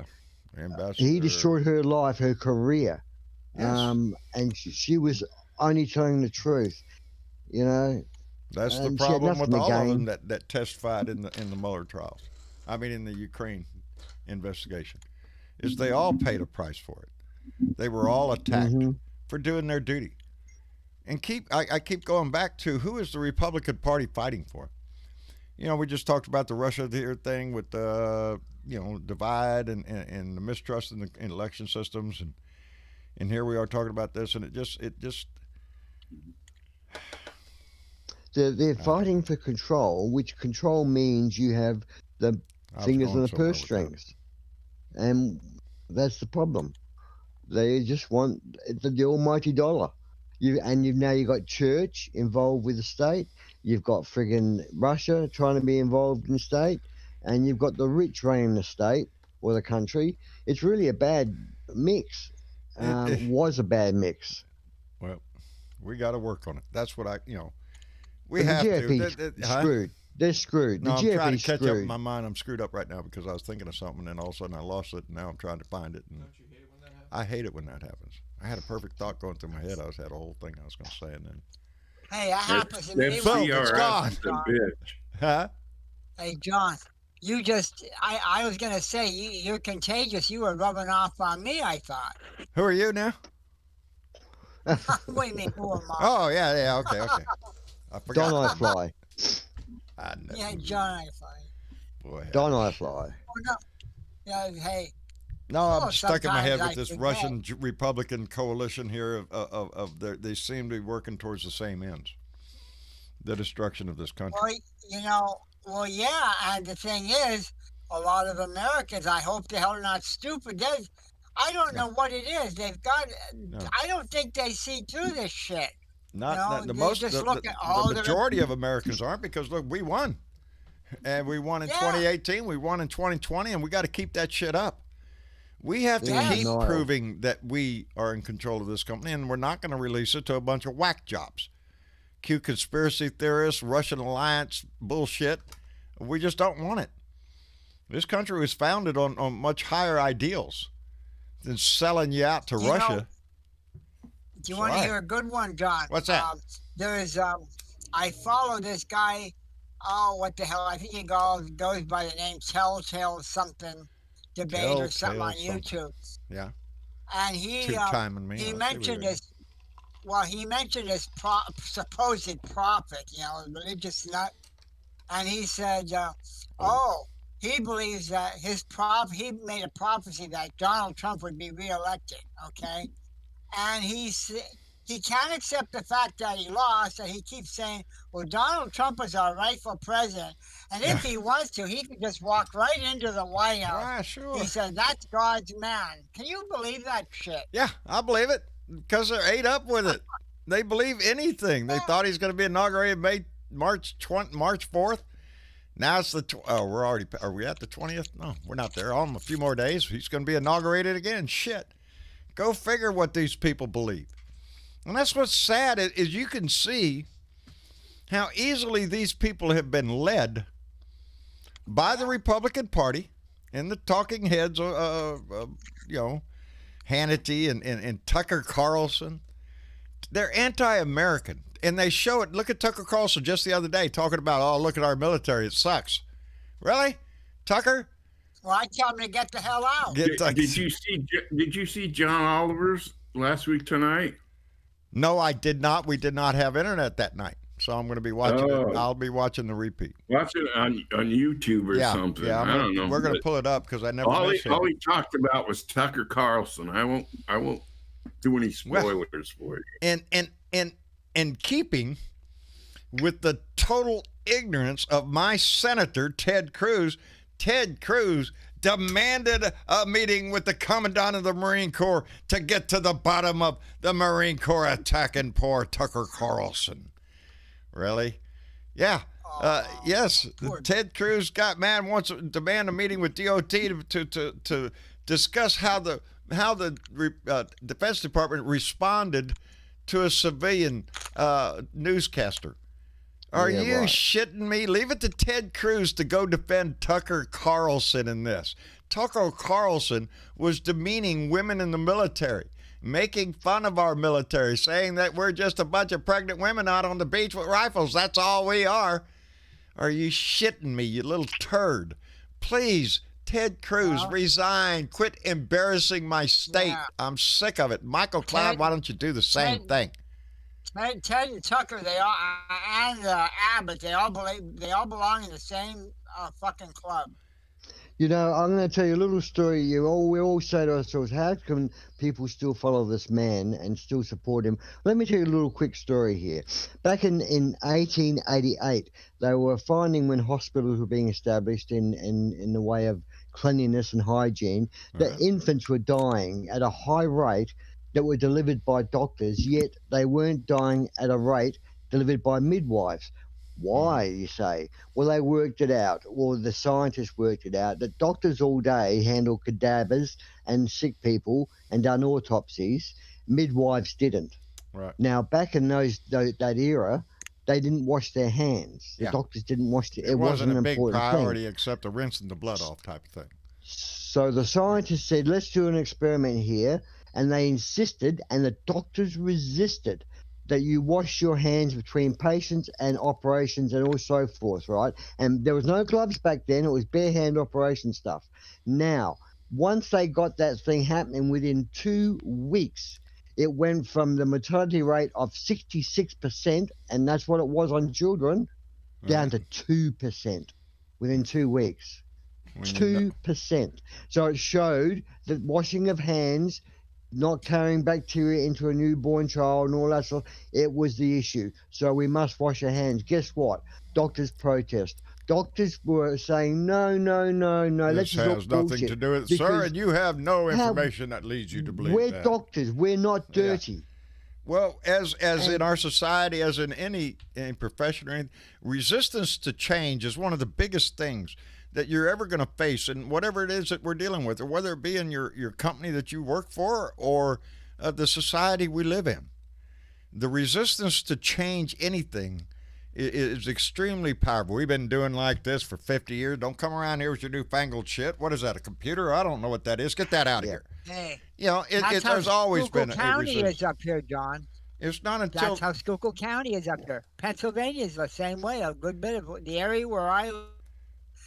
Ambassador. He destroyed her life, her career. Yes. And she was only telling the truth, you know. That's the And she had problem with nothing to all of them gain. that testified in the Mueller trials. I mean, in the Ukraine investigation, is they all paid a price for it. They were all attacked for doing their duty. And I keep going back to, who is the Republican Party fighting for? You know, we just talked about the Russia thing with the divide and the mistrust in election systems, and here we are talking about this, and it just They're fighting for control, which control means you have the fingers on the purse strings, and that's the problem. They just want the almighty dollar. You've now got church involved with the state. You've got friggin' Russia trying to be involved in the state, and you've got the rich running the state or the country. It's really a bad mix. Was a bad mix. Well, we got to work on it. That's what we But have the to. GOP's screwed. They're screwed. No, the I'm trying to GOP's catch up screwed. in my mind. I'm screwed up right now because I was thinking of something, and then all of a sudden I lost it, and now I'm trying to find it. And Don't you hate it when that happens? I hate it when that happens. I had a perfect thought going through my head. I had a whole thing I was going to say, and then Hey, that happens to me. That's Boom, it's CRS, gone. the bitch. huh? Hey, John, I was going to say, you're contagious. You were rubbing off on me, I thought. Who are you now? What do you mean, who am I? Oh yeah, okay. I forgot. Don I fly. I know. Yeah, John, I find. Boy, Don I fly. Oh, no. Yeah, hey, no, I'm stuck in my head sometimes with I this forget. Russian Republican coalition here they seem to be working towards the same ends. The destruction of this country. Well, yeah, and the thing is, a lot of Americans, I hope the hell are not stupid. I don't know what it is. They've got. No. I don't think they see through this shit. Not the they most. just The look at all the- majority of Americans aren't, because look, we won, and we won in 2018. We won in 2020, and we got to keep that shit up. We have to Yeah. keep No. proving that we are in control of this company, and we're not going to release it to a bunch of whack jobs, cute conspiracy theorists, Russian alliance bullshit. We just don't want it. This country was founded on much higher ideals than selling you out to Russia. Do you want to Why? hear a good one, John? What's that? I follow this guy. Oh, what the hell? I think he goes by the name Telltale something debate or something on Telltale YouTube. Yeah. And he Two-timing me. he I see mentioned what this. Well, he mentioned this supposed prophet, religious nut, and he said, he believes that he made a prophecy that Donald Trump would be reelected. Okay, and he can't accept the fact that he lost, and he keeps saying, well, Donald Trump is our rightful president, and if he wants to, he could just walk right into the White House. Ah, sure. He said, that's God's man. Can you believe that shit? Yeah, I believe it, because they're ate up with it. They believe anything. They thought he's going to be inaugurated March 4th. Now it's are we at the 20th? No, we're not there. On a few more days, he's going to be inaugurated again. Shit. Go figure what these people believe. And that's what's sad, is you can see how easily these people have been led by the Republican Party and the talking heads, Hannity and Tucker Carlson. They're anti-American, and they show it. Look at Tucker Carlson just the other day talking about, oh, look at our military. It sucks. Really? Tucker? Well, I tell him to get the hell out. Did you see John Oliver's last week tonight? No, I did not. We did not have internet that night, so I'm going to be watching it. I'll be watching the repeat. Watch it on YouTube or something. Yeah, I don't know. We're going to pull it up because I never all miss him. he talked about was Tucker Carlson. I won't do any spoilers for you. And keeping with the total ignorance of my senator, Ted Cruz. Ted Cruz demanded a meeting with the commandant of the Marine Corps to get to the bottom of the Marine Corps attacking poor Tucker Carlson. Really? Yeah. Yes. Ted Cruz got mad and wants to demand a meeting with DOT to discuss how the Defense Department responded to a civilian newscaster. Are Yeah, you right. shitting me? Leave it to Ted Cruz to go defend Tucker Carlson in this. Tucker Carlson was demeaning women in the military, making fun of our military, saying that we're just a bunch of pregnant women out on the beach with rifles. That's all we are. Are you shitting me, you little turd? Please, Ted Cruz, resign. Quit embarrassing my state. Yeah. I'm sick of it. Michael Cloud, Ted- why don't you do the same Ted- thing? Ted and Tucker, they all and Abbott, they all belong in the same fucking club. You know, I'm going to tell you a little story. We all say to ourselves, how can people still follow this man and still support him? Let me tell you a little quick story here. Back in 1888, they were finding when hospitals were being established in the way of cleanliness and hygiene, that infants were dying at a high rate that were delivered by doctors, yet they weren't dying at a rate delivered by midwives. Why, you say? Well, they worked it out, or the scientists worked it out, that doctors all day handle cadavers and sick people and done autopsies. Midwives didn't. Right. Now, back in that era, they didn't wash their hands. The Yeah. doctors didn't wash their. It wasn't an a big important priority thing. except the rinsing the blood off type of thing. So the scientists said, let's do an experiment here. And they insisted, and the doctors resisted, that you wash your hands between patients and operations and all so forth, right? And there was no gloves back then. It was bare hand operation stuff. Now, once they got that thing happening, within 2 weeks, it went from the mortality rate of 66%, and that's what it was on children, down to 2% within 2 weeks. 2%. So it showed that washing of hands, not carrying bacteria into a newborn child and all that stuff, it was the issue. So we must wash our hands. Guess what? Doctors protest. Doctors were saying, no, This let's has nothing to do with it, sir, and you have no information that leads you to believe we're that. doctors. We're not dirty. Well, as in our society, as in any profession or anything, resistance to change is one of the biggest things that you're ever going to face, and whatever it is that we're dealing with, or whether it be in your company that you work for or the society we live in. The resistance to change anything is extremely powerful. We've been doing like this for 50 years. Don't come around here with your newfangled shit. What is that, a computer? I don't know what that is. Get that out of here. Hey, You know, that's how there's always Schuylkill been a County resistance. is up here, John. It's not until That's how Schuylkill County is up here. Pennsylvania is the same way. A good bit of the area where I live,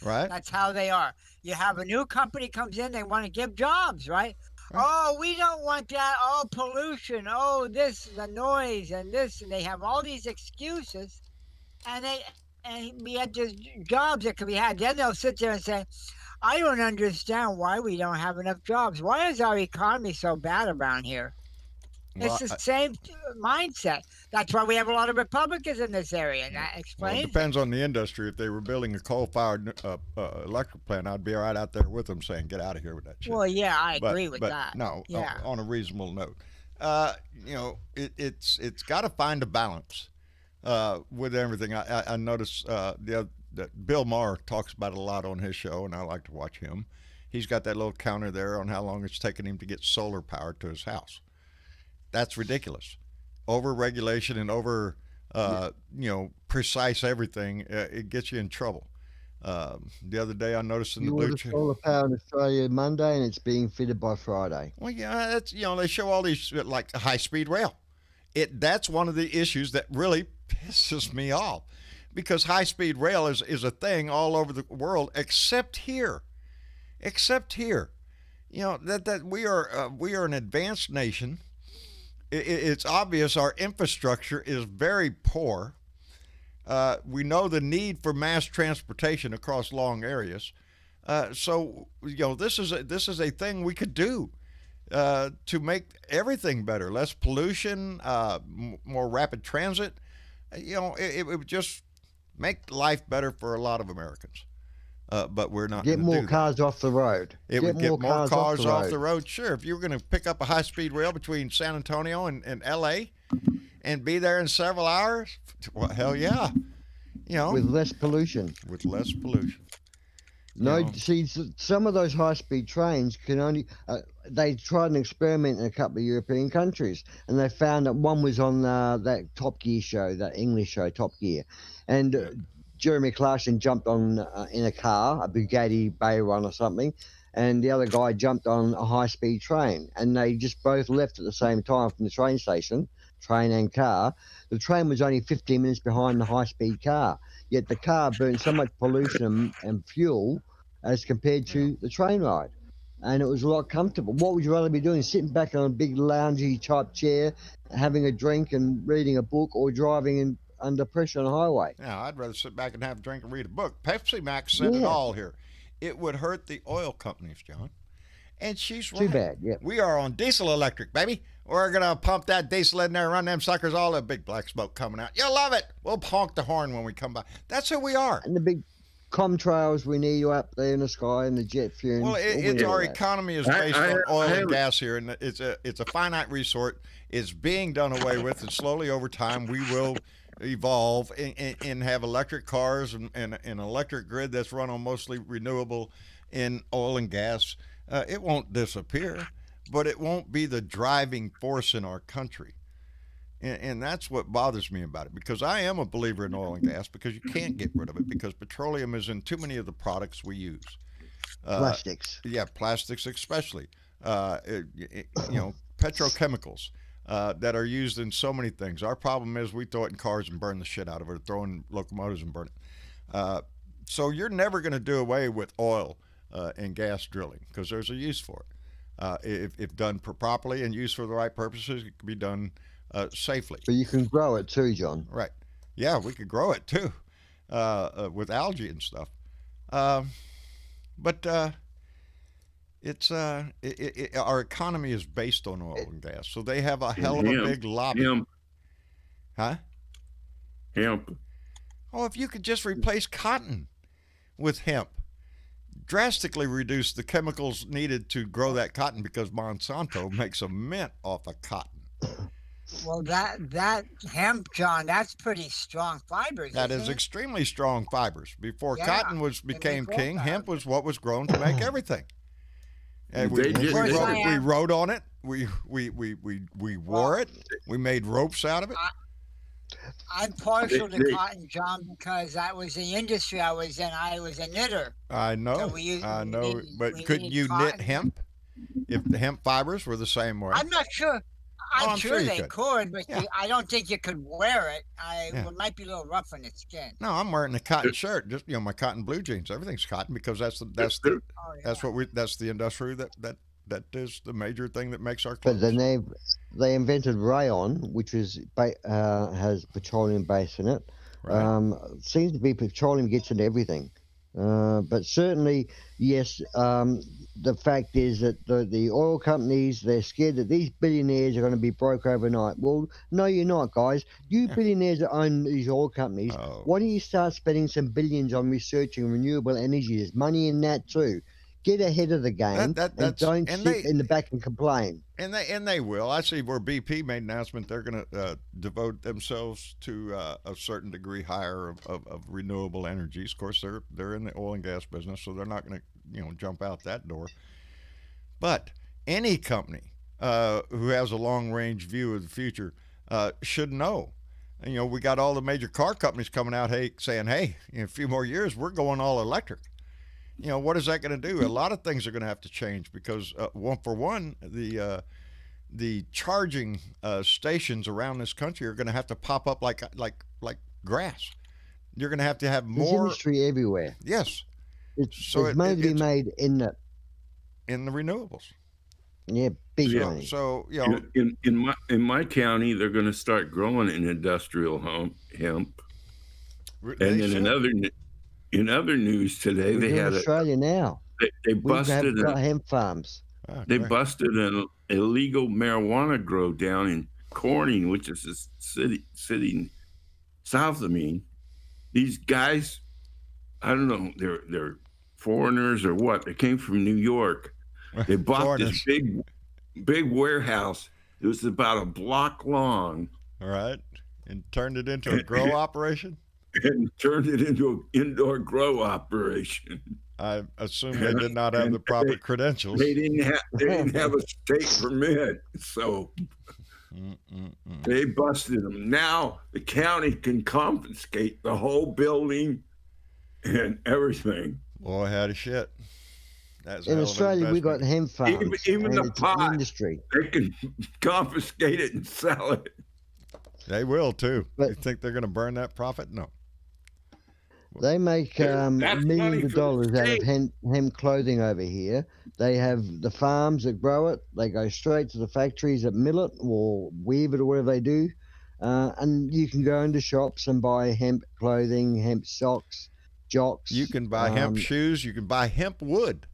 right. that's how they are. You have a new company comes in, they want to give jobs, right? Oh, we don't want that. Oh, pollution. Oh, this, the noise, and this, and they have all these excuses, and we had just jobs that could be had. Then they'll sit there and say, I don't understand why we don't have enough jobs. Why is our economy so bad around here? Well, It's the same mindset. That's why we have a lot of Republicans in this area. And that Well, explains it depends on the industry. If they were building a coal-fired electric plant, I'd be right out there with them saying, "Get out of here with that shit." Well, yeah, I But- agree with but that. No, Yeah. on a reasonable note, you know, it's got to find a balance with everything. I noticed that Bill Maher talks about it a lot on his show, and I like to watch him. He's got that little counter there on how long it's taken him to get solar power to his house. That's ridiculous. Over regulation and over precise everything, it gets you in trouble. The other day I noticed in the You Blue order solar power in Australia Monday, and it's being fitted by Friday. Well, yeah, that's they show all these like high-speed rail. That's one of the issues that really pisses me off, because high-speed rail is a thing all over the world except here. Except here, that we are an advanced nation. It's obvious our infrastructure is very poor. We know the need for mass transportation across long areas. So this is a thing we could do to make everything better. Less pollution, more rapid transit. It would just make life better for a lot of Americans. But we're not Get gonna more do cars off the road. It would get more cars off the road. road. Sure, if you were going to pick up a high-speed rail between San Antonio and L.A. and be there in several hours, well, hell yeah. With less pollution. With less pollution. No, You know? see, some of those high-speed trains can only. They tried an experiment in a couple of European countries, and they found that one was on that Top Gear show, that English show, Top Gear, and Jeremy Clarkson jumped on in a car, a Bugatti Veyron or something, and the other guy jumped on a high-speed train, and they just both left at the same time from the train station, train and car. The train was only 15 minutes behind the high-speed car, yet the car burned so much pollution and fuel as compared to the train ride. And it was a lot comfortable. What would you rather be doing? Sitting back on a big loungy type chair, having a drink and reading a book, or driving under pressure on a highway? Yeah, I'd rather sit back and have a drink and read a book. Pepsi Max said it Yeah. all here. It would hurt the oil companies, John. And she's right. Too bad, yeah. We are on diesel electric, baby. We're going to pump that diesel in there and run them suckers, all the big black smoke coming out. You'll love it. We'll honk the horn when we come by. That's who we are. And the big contrails we need you up there in the sky and the jet fumes. Well, it's our economy is based on oil and have- gas here, and it's a finite resource. It's being done away with, and slowly over time we will evolve and have electric cars and an electric grid that's run on mostly renewable in oil and gas. It won't disappear, but it won't be the driving force in our country. And that's what bothers me about it, because I am a believer in oil and gas, because you can't get rid of it, because petroleum is in too many of the products we use. Plastics. Yeah, plastics especially. Petrochemicals that are used in so many things. Our problem is we throw it in cars and burn the shit out of it, or throw in locomotives and burn it. So you're never going to do away with oil and gas drilling, because there's a use for it. If done properly and used for the right purposes, it can be done safely. But you can grow it too, John. Right. Yeah, we could grow it too with algae and stuff. But our economy is based on oil and gas, so they have a hell of a big lobby. Hemp. Huh? Hemp. Oh, if you could just replace cotton with hemp, drastically reduce the chemicals needed to grow that cotton, because Monsanto makes a mint off of cotton. Well, that hemp, John, that's pretty strong fibers. That isn't is it? extremely strong fibers. Before Yeah, cotton became king, hemp was what was grown to make everything. And we rode on it. We wore it. We made ropes out of it. I'm partial to cotton, John, because that was the industry I was in. I was a knitter. I know. But couldn't you knit hemp if the hemp fibers were the same way? I'm not sure. I'm sure you they could, but Yeah. I don't think you could wear it. Yeah. It might be a little rough on the skin. No, I'm wearing a cotton shirt. Just my cotton blue jeans. Everything's cotton, because that's Oh, yeah. that's the industry that is the major thing that makes our But clothes. then they invented rayon, which is has petroleum base in it. Right. Seems to be petroleum gets into everything. But certainly, yes, the fact is that the oil companies, they're scared that these billionaires are going to be broke overnight. Well, no, you're not, guys. You billionaires that own these oil companies, why don't you start spending some billions on researching renewable energy? There's money in that too. Get ahead of the game and don't sit in the back and complain. And they will. I see where BP made an announcement they're going to devote themselves to a certain degree higher of renewable energies. Of course, they're in the oil and gas business, so they're not going to jump out that door. But any company who has a long range view of the future should know. And, we got all the major car companies coming out saying, hey, in a few more years we're going all electric. What is that going to do? A lot of things are going to have to change, because the charging stations around this country are going to have to pop up like grass. You're going to have more. There's industry everywhere. Yes. It's money to be made in the renewables. Yeah, big money. So in my county, they're going to start growing an industrial hemp. And then in other news today, We're they in had Australia now. They We've busted got hemp farms. they busted an illegal marijuana grow down in Corning, which is a city south of me. These guys, I don't know, they're foreigners or what. They came from New York. They bought this big warehouse. It was about a block long. All right. And turned it into a grow operation? And turned it into an indoor grow operation. I assume they did not have the proper credentials. They didn't have a state permit, so they busted them. Now the county can confiscate the whole building and everything. Boy, howdy shit. That's In Australia, we got hemp farms. Even the it's pot, an industry. they can confiscate it and sell it. They will too. But- You think they're going to burn that profit? No. They make That's money millions of for the dollars out of state. hemp clothing over here. They have the farms that grow it. They go straight to the factories that mill it or weave it or whatever they do. And you can go into shops and buy hemp clothing, hemp socks, jocks. You can buy hemp shoes. You can buy hemp wood.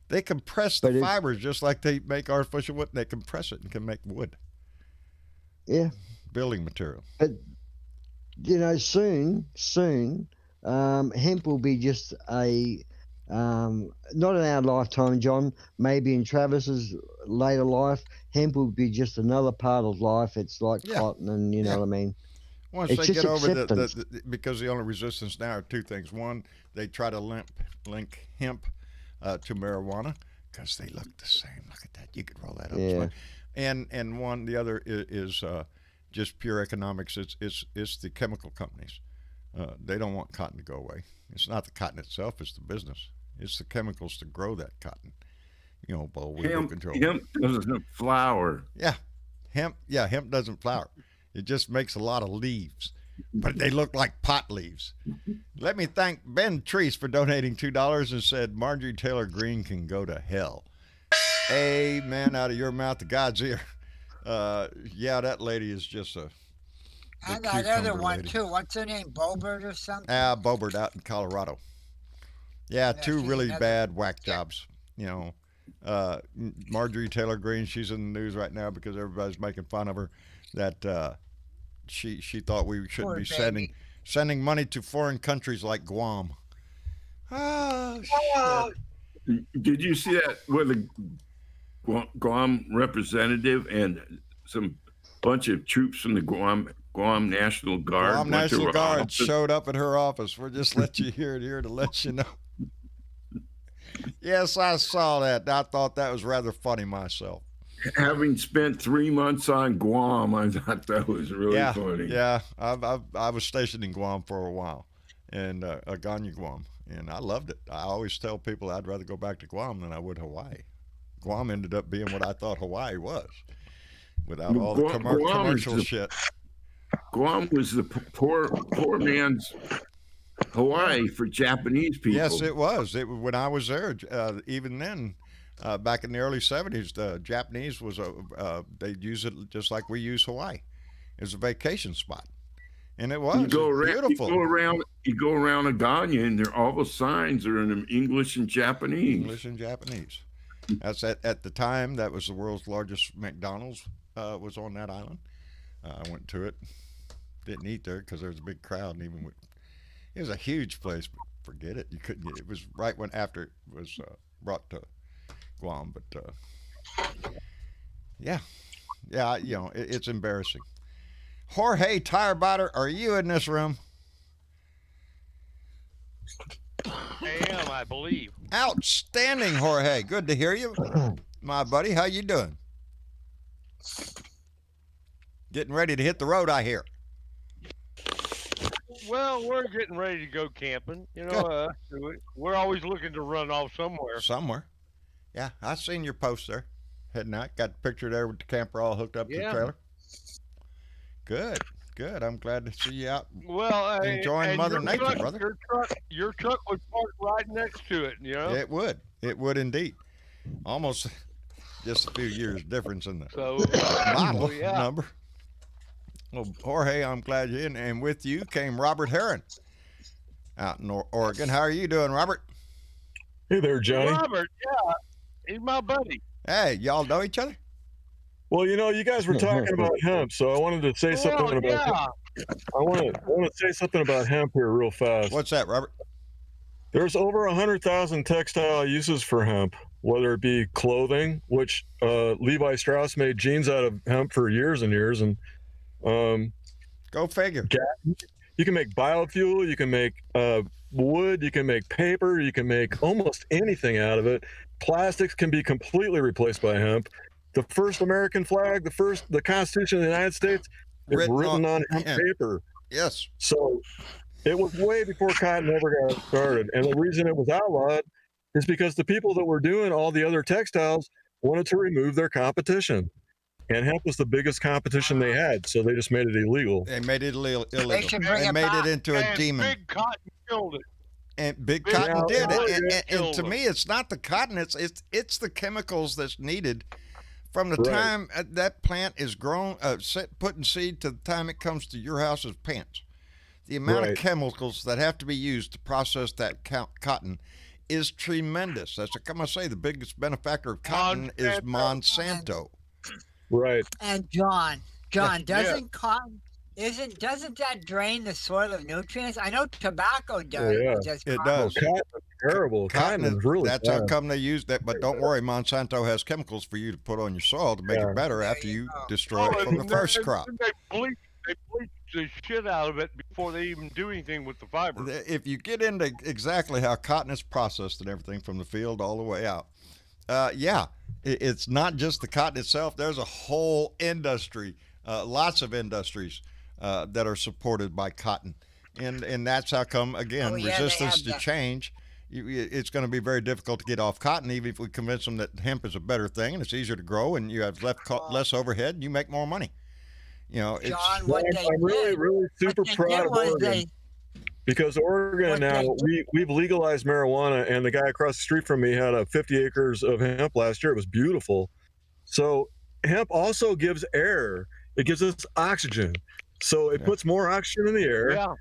They compress the fibers just like they make artificial wood. They compress it and can make wood. Yeah. Building material. But, soon, hemp will be just not in our lifetime, John, maybe in Travis's later life, hemp will be just another part of life. It's like cotton and you know what I mean? Once It's they just get over acceptance. because the only resistance now are two things. One, they try to link hemp to marijuana because they look the same. Look at that. You could roll that up. Yeah. And one, the other is just pure economics. It's the chemical companies. They don't want cotton to go away. It's not the cotton itself, it's the business. It's the chemicals to grow that cotton. Boll weevil control. Hemp doesn't flower. Yeah. Hemp doesn't flower. It just makes a lot of leaves. But they look like pot leaves. Let me thank Ben Treese for donating $2 and said Marjorie Taylor Greene can go to hell. Amen out of your mouth to God's ear. That lady is just a And that other one, too. What's her name? Bobert or something? Bobert out in Colorado. Yeah, two she's really another- bad whack jobs. Marjorie Taylor Greene, she's in the news right now because everybody's making fun of her that she thought we shouldn't Poor be baby. sending money to foreign countries like Guam. Oh, shit. Did you see that with a Guam representative and some bunch of troops from the Guam National Guard? Guam went to National her Guard office? showed up at her office. We'll just let you hear it here to let you know. Yes, I saw that. I thought that was rather funny myself. Having spent 3 months on Guam, I thought that was really funny. Yeah, I was stationed in Guam for a while, and Agana, Guam, and I loved it. I always tell people I'd rather go back to Guam than I would Hawaii. Guam ended up being what I thought Hawaii was, without all the commercial shit. Guam was the poor man's Hawaii for Japanese people. Yes, it was. When I was there, even then, back in the early 70s, the Japanese was they'd use it just like we use Hawaii. It was a vacation spot, and it was beautiful. You go around Agana, and all the signs are in English and Japanese. English and Japanese. That's at the time that was the world's largest McDonald's was on that island. I went to it, didn't eat there because there was a big crowd, and it was a huge place. But forget it, you couldn't get it. It was right after it was brought to Guam, but it's embarrassing. Jorge Tirebiter, are you in this room? I am, I believe. Outstanding, Jorge. Good to hear you, my buddy. How you doing? Getting ready to hit the road, I hear. Well, we're getting ready to go camping. We're always looking to run off somewhere. Somewhere. Yeah, I seen your post there. Heading out. Got the picture there with the camper all hooked up to the trailer. Good. I'm glad to see you out. Well, enjoying Mother Nature, brother. Your truck would park right next to it. It would. It would indeed. Almost just a few years difference in the model number. Well, Jorge, I'm glad you're in. And with you came Robert Herron out in Oregon. How are you doing, Robert? Hey there, Johnny. Robert, yeah. He's my buddy. Hey, y'all know each other? Well, you guys were talking about hemp, so I wanted to say something about hemp. I want to say something about hemp here real fast. What's that, Robert? There's over 100,000 textile uses for hemp, whether it be clothing, which Levi Strauss made jeans out of hemp for years and years, and go figure. You can make biofuel. You can make wood, you can make paper, you can make almost anything out of it. Plastics can be completely replaced by hemp. The first American flag, the Constitution of the United States, is written on hemp paper. Yes. So it was way before cotton ever got started. And the reason it was outlawed is because the people that were doing all the other textiles wanted to remove their competition. And hemp was the biggest competition they had, so they just made it illegal. They made it illegal. They made it into a demon. Big Cotton killed it. And Big Cotton did it. And to killed me, it's not the cotton. It's the chemicals that's needed from the Right. time that plant is grown, putting seed to the time it comes to your house's pants. The amount of Right. chemicals that have to be used to process that cotton is tremendous. That's I'm gonna say the biggest benefactor of cotton is Monsanto. Right. And John, Yeah. doesn't cotton doesn't that drain the soil of nutrients? I know tobacco does. yeah. but does It cotton? does. Cotton is terrible. Cotton is really that's how bad. come they use that. But don't worry, Monsanto has chemicals for you to put on your soil to make Yeah. it better There after you you go. destroy it from the first crop. They bleach the shit out of it before they even do anything with the fiber. If you get into exactly how cotton is processed and everything from the field all the way out, it's not just the cotton itself. There's a whole industry, lots of industries that are supported by cotton, and that's how come again Oh, yeah, they resistance have to that. change. It's going to be very difficult to get off cotton, even if we convince them that hemp is a better thing and it's easier to grow, and you have less overhead, and you make more money. You know, it's John, Well, what they I'm really, did, really super what they proud did of was Oregon because Oregon What now they we've legalized marijuana, and the guy across the street from me had 50 acres of hemp last year. It was beautiful. So hemp also gives air. It gives us oxygen. So it puts more oxygen in the air, Yeah.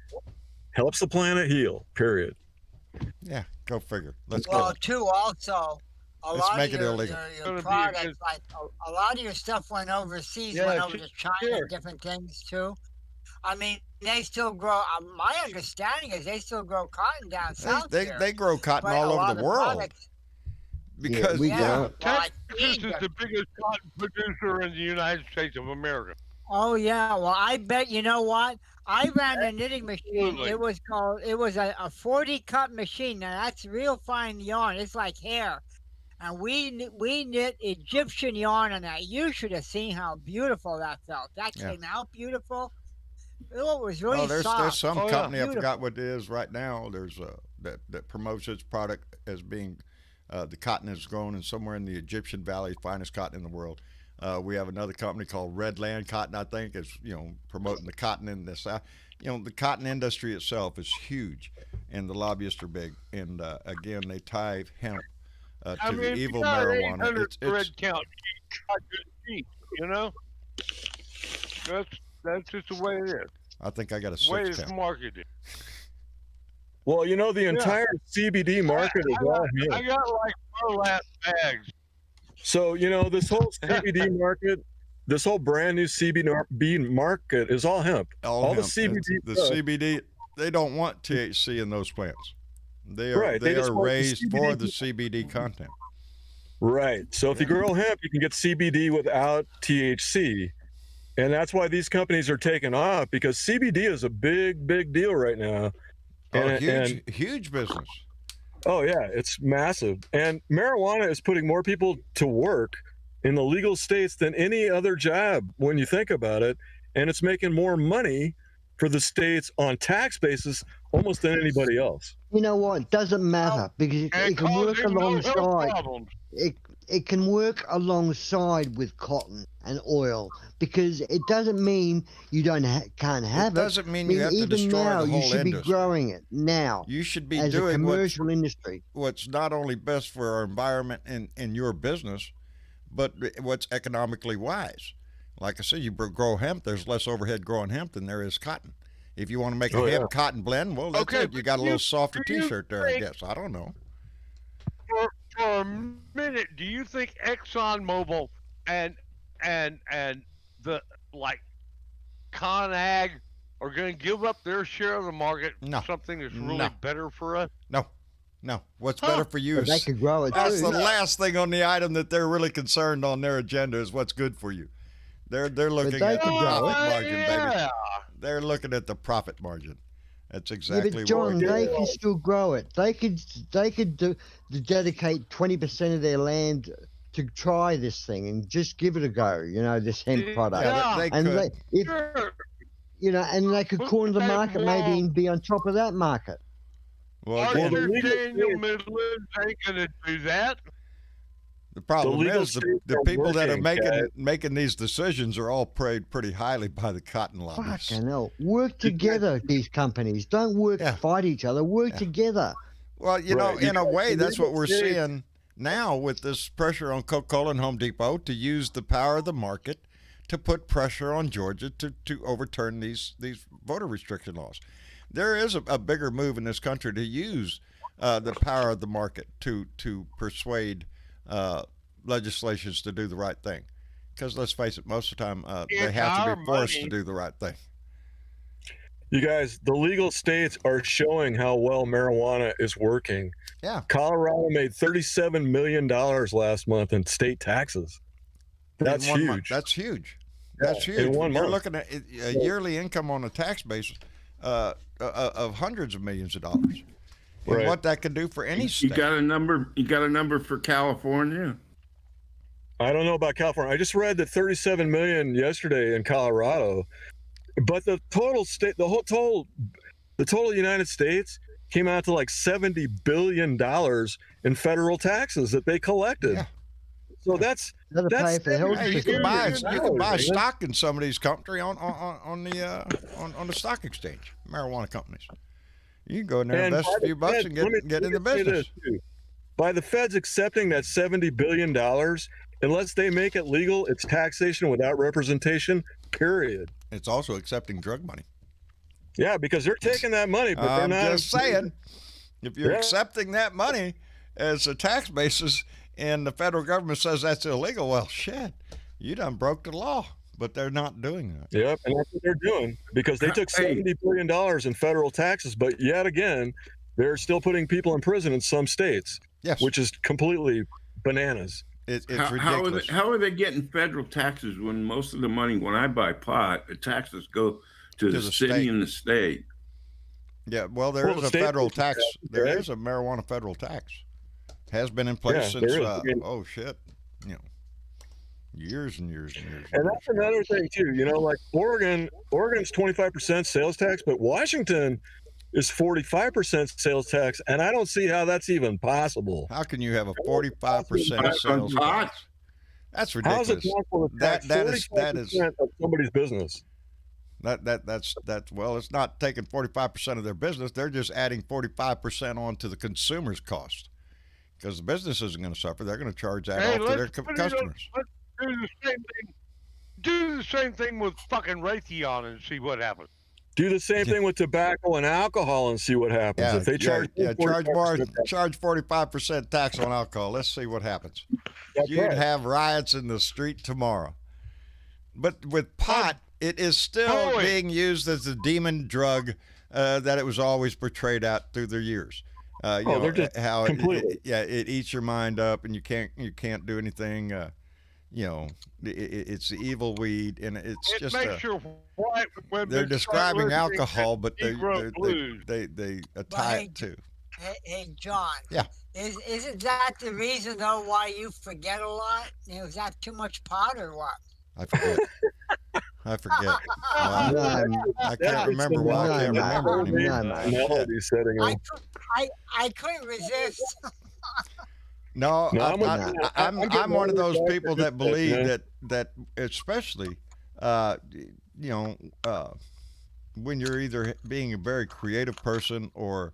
helps the planet heal. Period. yeah, go figure. Let's well, go. too, also, a Let's lot make of it your, illegal. your, Gonna your be a products, good- like a lot of your stuff went overseas, Yeah, went over to China, sure. different things too. I mean, they still grow. My understanding is they still grow cotton down south here. They grow cotton but a all lot over of the world products- because we yeah, grow. well, I Texas think is the biggest cotton producer in the United States of America. Oh yeah, well I bet you know what? I ran a knitting machine. Absolutely. It was a 40 cut machine. Now that's real fine yarn. It's like hair. And we knit Egyptian yarn on that. You should have seen how beautiful that felt. That Yeah. came out beautiful. It was really there's soft. some Oh, yeah. company I Beautiful. forgot what it is right now. There's that promotes its product as being the cotton is grown in somewhere in the Egyptian Valley, finest cotton in the world. We have another company called Redland Cotton, I think, is promoting the cotton in the South. The cotton industry itself is huge, and the lobbyists are big. And again, they tie hemp to the if evil you got marijuana. 800 It's thread count, you got good sheep, you know? That's just the way it is. I think I got a The way 6 it's count. marketed. Well, the entire CBD market is all I hemp. got like burlap bags. So, this whole CBD market, this whole brand new CBD market is all hemp. All the hemp. CBD The stuff. CBD, they don't want THC in those plants. They are Right, they they just are want the raised for CBD. the CBD content. Right. So if you grow hemp, you can get CBD without THC. And that's why these companies are taking off, because CBD is a big, big deal right now. Huge business. Oh, yeah, it's massive. And marijuana is putting more people to work in the legal states than any other job when you think about it. And it's making more money for the states on tax basis almost than anybody else. You know what? It doesn't matter because And it can work causing no health alongside. problems. It can work alongside with cotton and oil because it doesn't mean you can't have it. doesn't mean you have to even destroy now, the you whole should be industry. growing it now You should be as a doing commercial industry. what's not only best for our environment and your business, but what's economically wise. Like I said, you grow hemp, there's less overhead growing hemp than there is cotton. If you want to make a hemp cotton blend, well, that's Okay, it. You got a but little you- softer do you T-shirt there, I think- guess. I don't know. For a minute, do you think ExxonMobil and the ConAg are going to give up their share of the market for No. something that's really No. better for us? No. What's better for you But they is could grow it that's too. the last thing on the item that they're really concerned on their agenda is what's good for you. They're looking they at the could grow profit it. margin, baby. Yeah. They're looking at the profit margin. That's Yeah, exactly but John, what they can still grow it. They could dedicate 20% of their land to try this thing and just give it a go. This hemp product. Yeah, they and could. Sure. and they could corner the market maybe and be on top of that market. Well, Arthur again, Daniel Midland ain't gonna do that. the problem legal is the states are people that are working, making these decisions are all paid pretty highly by the cotton lobbies. Fucking hell. Work together, these companies. Don't fight each other. Work together. Well, you know, Right. in a way, that's what we're States- seeing now with this pressure on Coca-Cola and Home Depot to use the power of the market to put pressure on Georgia to overturn these voter restriction laws. There is a bigger move in this country to use the power of the market to persuade legislations to do the right thing. Because let's face it, most of the time they It's have to our be forced money. to do the right thing. You guys, the legal states are showing how well marijuana is working. Yeah. Colorado made $37 million last month in state taxes. That's In 1 huge. month. That's huge. Yeah, That's huge. in 1 You're month. looking at a yearly income on a tax basis of hundreds of millions of dollars. And Right. what that could do for any You state. got a number? You got a number for California? I don't know about California. I just read that 37 million yesterday in Colorado, but the total state, the total United States came out to like $70 billion in federal taxes that they collected. Yeah. So that's That'll pay for the health Hey, you care. can buy $70 stock in some of these companies on the stock exchange, marijuana companies. You can go in there and invest a few bucks and get in the business. By the feds accepting that $70 billion, unless they make it legal, it's taxation without representation, period. It's also accepting drug money. Yeah, because they're taking that money, but they're I'm not. just saying, if you're Yeah. accepting that money as a tax basis and the federal government says that's illegal, well, shit, you done broke the law. But they're not doing that. Yep, and that's what they're doing because they took $70 billion in federal taxes, but yet again, they're still putting people in prison in some states, Yes, which is completely bananas. it's How ridiculous. are they getting federal taxes when most of the money, when I buy pot, the taxes go to the city state. and the state? Yeah, well, there Well, is the a state federal pays tax. taxes, There right? is a marijuana federal tax. Has been in place Yeah, since there is. I mean- oh shit, years and years and years. And that's another thing too. Like Oregon's 25% sales tax, but Washington is 45% sales tax, and I don't see how that's even possible. How can you have a 45% On sales pot? tax? That's How is ridiculous. it possible to tax That is 45% of somebody's business? That's well, it's not taking 45% of their business. They're just adding 45% on to the consumer's cost. Because the business isn't going to suffer. They're going to charge that Hey, off to their let's put it on- customers. let's do the same thing. Do the same thing with fucking Raytheon and see what happens. Do the same thing with tobacco and alcohol and see what happens. Yeah, If they charge charge more, 45%, charge 45% tax on alcohol. Let's see what happens. that's You'd right. have riots in the street tomorrow. But with pot, it is still Boy. being used as the demon drug that it was always portrayed out through the years. They're just how completely. it eats your mind up, and you can't do anything. It's the evil weed, and it's It just makes your white women they're start describing listening to alcohol, but Negro blues. they tie Right. it to. Hey, John. Yeah. Isn't that the reason though why you forget a lot? Is that too much pot or what? I forget. I forget. I can't remember why I can't No, remember no, anymore. no. Shit. Melody setting in. I couldn't resist. No, No, I'm one of those people that believe man. that especially, when you're either being a very creative person or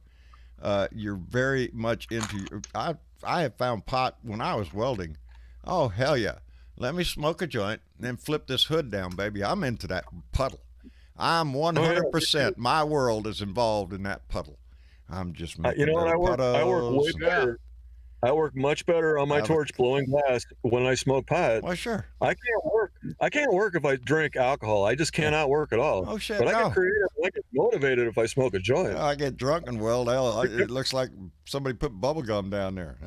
you're very much into. I have found pot when I was welding. Oh hell yeah! Let me smoke a joint, then flip this hood down, baby. I'm into that puddle. I'm 100%. My world is involved in that puddle. I'm just making what? I work puddles way and- better. I work much better on my torch blowing glass when I smoke pot. Well, sure. I can't work if I drink alcohol. I just cannot work at all. Oh shit! But I no. get creative. I get motivated if I smoke a joint. I get drunk and weld. Hell, it looks like somebody put bubble gum down there.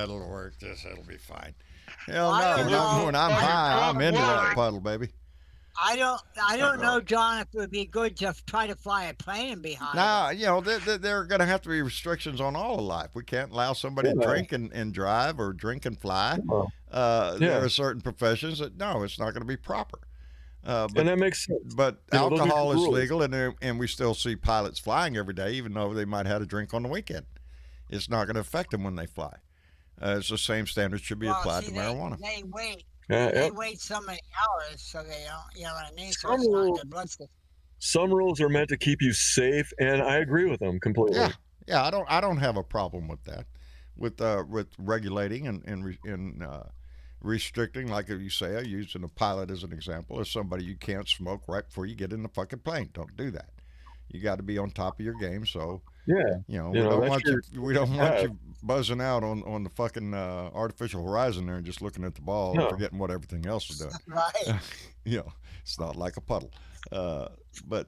It'll work. It'll be fine. Hell I no! don't know. When I'm high, I'm into that puddle, baby. I don't know, John, if it would be good to try to fly a plane behind. Now, there are going to have to be restrictions on all of life. We can't allow somebody to drink and drive or drink and fly. There are certain professions that, no, it's not going to be proper. And that makes sense. But those are alcohol is rules. legal, and we still see pilots flying every day, even though they might have a drink on the weekend. It's not going to affect them when they fly. It's the same standards should be applied to marijuana. They wait. Yeah, They yep. wait so many hours, so they don't. You know what I mean? So Some it's not rules- their blood system. Some rules are meant to keep you safe, and I agree with them completely. Yeah. I don't have a problem with that, with regulating and restricting, like you say, using a pilot as an example, or somebody you can't smoke right before you get in the fucking plane. Don't do that. You got to be on top of your game. So Yeah. we don't that's want your- you. We don't want you buzzing out on the fucking artificial horizon there and just looking at the ball and No. forgetting what everything else is doing. Right. It's not like a puddle. But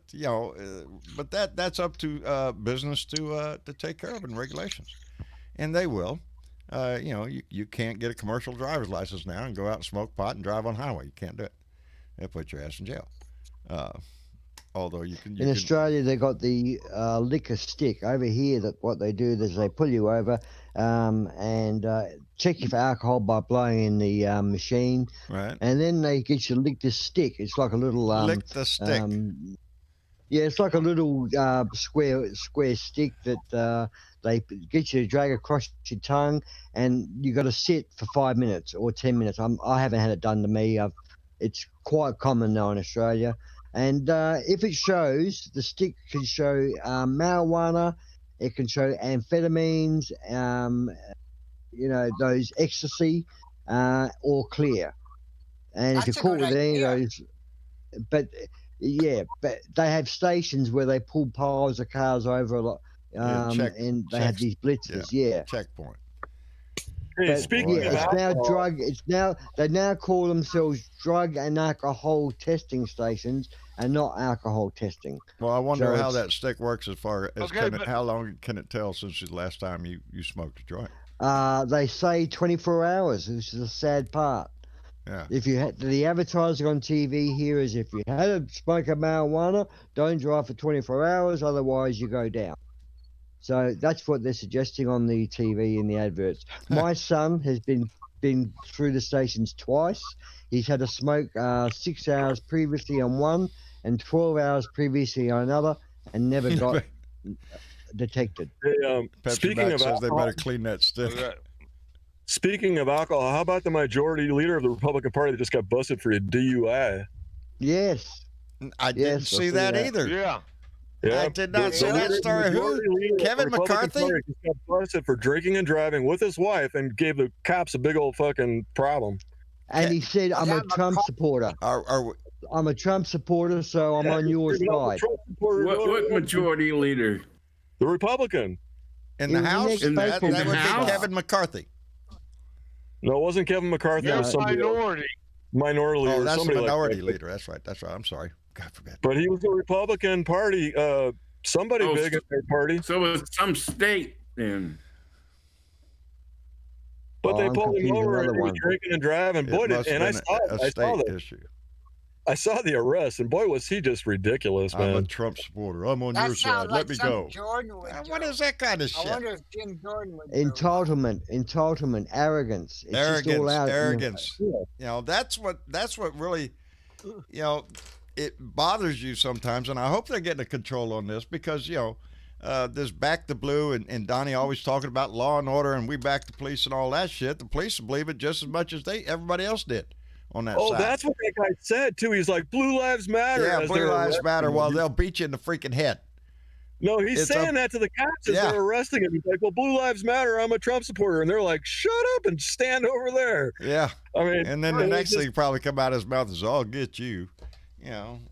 that's up to business to take care of in regulations, and they will. You can't get a commercial driver's license now and go out and smoke pot and drive on highway. You can't do it. They'll put your ass in jail. Although you can. In Australia, they got the liquor stick. Over here, that what they do is they pull you over and check you for alcohol by blowing in the machine, right, and then they get you to lick the stick. It's like a little lick the stick. It's like a little square stick that they get you to drag across your tongue, and you got to sit for 5 minutes or 10 minutes. I haven't had it done to me. It's quite common now in Australia. And if it shows, the stick can show marijuana, it can show amphetamines, those ecstasy, or clear. And if That's you're a caught good with any of idea. those, but they have stations where they pull piles of cars over a lot, and they have these blitzers. Yeah. Checkpoint. Hey, But, speaking of it's now alcohol, drug. They now call themselves drug and alcohol testing stations, and not alcohol testing. Well, I wonder So how it's- that stick works as far as Okay, but- how long can it tell since the last time you smoked a joint? They say 24 hours, which is a sad part. Yeah. If you had the advertising on TV here is if you had a smoke of marijuana, don't drive for 24 hours, otherwise you go down. So that's what they're suggesting on the TV in the adverts. My son has been through the stations twice. He's had a smoke 6 hours previously on one and 12 hours previously on another, and never got detected. hey, Pepsi speaking Max of says they alcohol, better clean that stick. speaking of alcohol, how about the majority leader of the Republican Party that just got busted for a DUI? Yes. I didn't Yes, I see see that that. either. Yeah. Yeah, I did not the see that leader- story. the Who? majority leader of the Kevin Republican McCarthy? Party just got busted for drinking and driving with his wife and gave the cops a big old fucking problem. And he said, I'm a that Trump supporter. Are we, I'm a Trump supporter, so I'm on your You know, the side. Trump supporter- What majority leader? The Republican. in the He was House? next That faithful would to be House? Kevin McCarthy. No, it wasn't Kevin McCarthy. Yeah, It was somebody else. minority. Minority Oh, leader. that's the somebody like minority that. leader. That's right. I'm sorry. God forbid. But he was the Republican Party. Somebody Oh, big in their party. So it's some state then. But they I'm pulled him confused over another and he was one. drinking and driving. Boy, It must and have I been saw a state issue. I saw the arrest, and boy, was he just ridiculous, I'm a man. Trump supporter. I'm on your That side. sounds like Let me something go. Jordan would do. What is that kind of I shit? wonder if Jim Jordan would do. Entitlement, arrogance. It's just all out. Arrogance. That's what really, it bothers you sometimes. And I hope they're getting a control on this because, this back the blue and Donnie always talking about law and order and we back the police and all that shit. The police believe it just as much as everybody else did on that Oh, side. that's what that guy said too. He's like, "Blue lives matter." Yeah, as blue they're lives arresting matter. him. Well, they'll beat you in the freaking head. No, he's It's saying a- that to the cops as Yeah. they're arresting him. He's like, "Well, blue lives matter. I'm a Trump supporter," and they're like, "Shut up and stand over there." Yeah. I mean, And then the it was next just- thing probably come out of his mouth is, "I'll get you."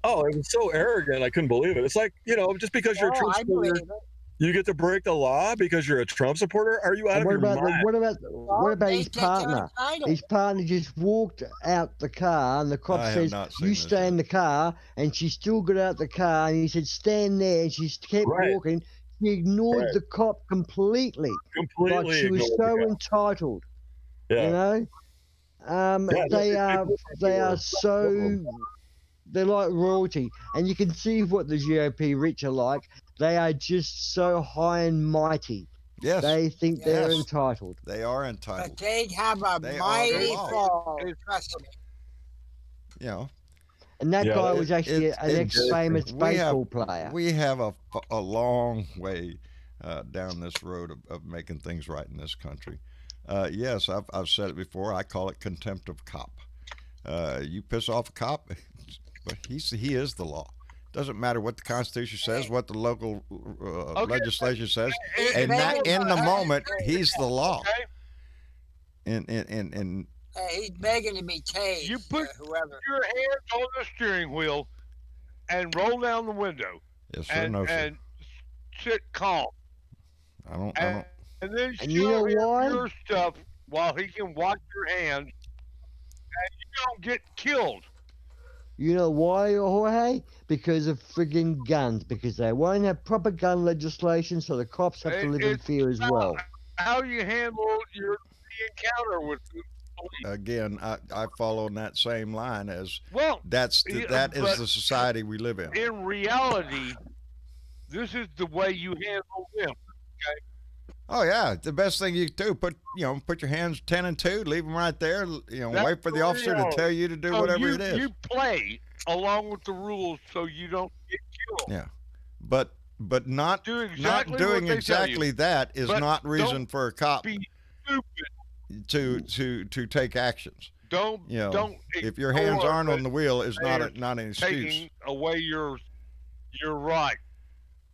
Oh, it was so arrogant. I couldn't believe it. It's like, just because you're a Trump I believe supporter, it. you get to break the law because you're a Trump supporter? Are you out And of what your about mind? what about They his think they're partner? entitled. His partner just walked out the car, and the cop I have says, not seen "You this stay in the car," and she still got out the car, and he said, "Stand there," and she kept Right. walking. She ignored Right. the cop completely, Completely like she was ignored so the guy. entitled. Yeah. You know, Yeah, they no, are people they were are so they're like royalty, and you can see what the GOP rich are like. They are just so high and mighty. Yes. They think they're Yes. entitled. They are But entitled. they have a They are the mighty law. fall. Trust me. You know, And that Yeah, guy was actually it- an it- ex-famous we have- baseball player. we have a long way down this road of making things right in this country. Yes, I've said it before. I call it contempt of cop. You piss off a cop, but he is the law. Doesn't matter what the Constitution says, what the local legislation says, and that in the moment he's the law. Okay? And He's begging to be tased. You put whoever. your hands on the steering wheel and roll down the window yes sir, and, no sir. and sit calm. I don't. And then And you show know him why? your stuff while he can watch your hands, and you don't get killed. You know why, Jorge? Because of friggin' guns. Because they won't have proper gun legislation, so the cops have to live in It's fear as well. How you handle the encounter with the police. Again, I follow in that same line as Well, that is but the society we live in. in reality, this is the way you handle them. Oh yeah, the best thing you can do, put your hands 10 and 2, leave them right there. That's Wait for the officer to real. tell you to do So whatever you, it is. You play along with the rules so you don't get killed. Yeah, but not Do exactly not doing what they tell exactly you. that is But not reason don't for a cop Be stupid. to take actions. Don't If your hands ignore aren't on that the wheel, is not they're not an excuse. taking away your right.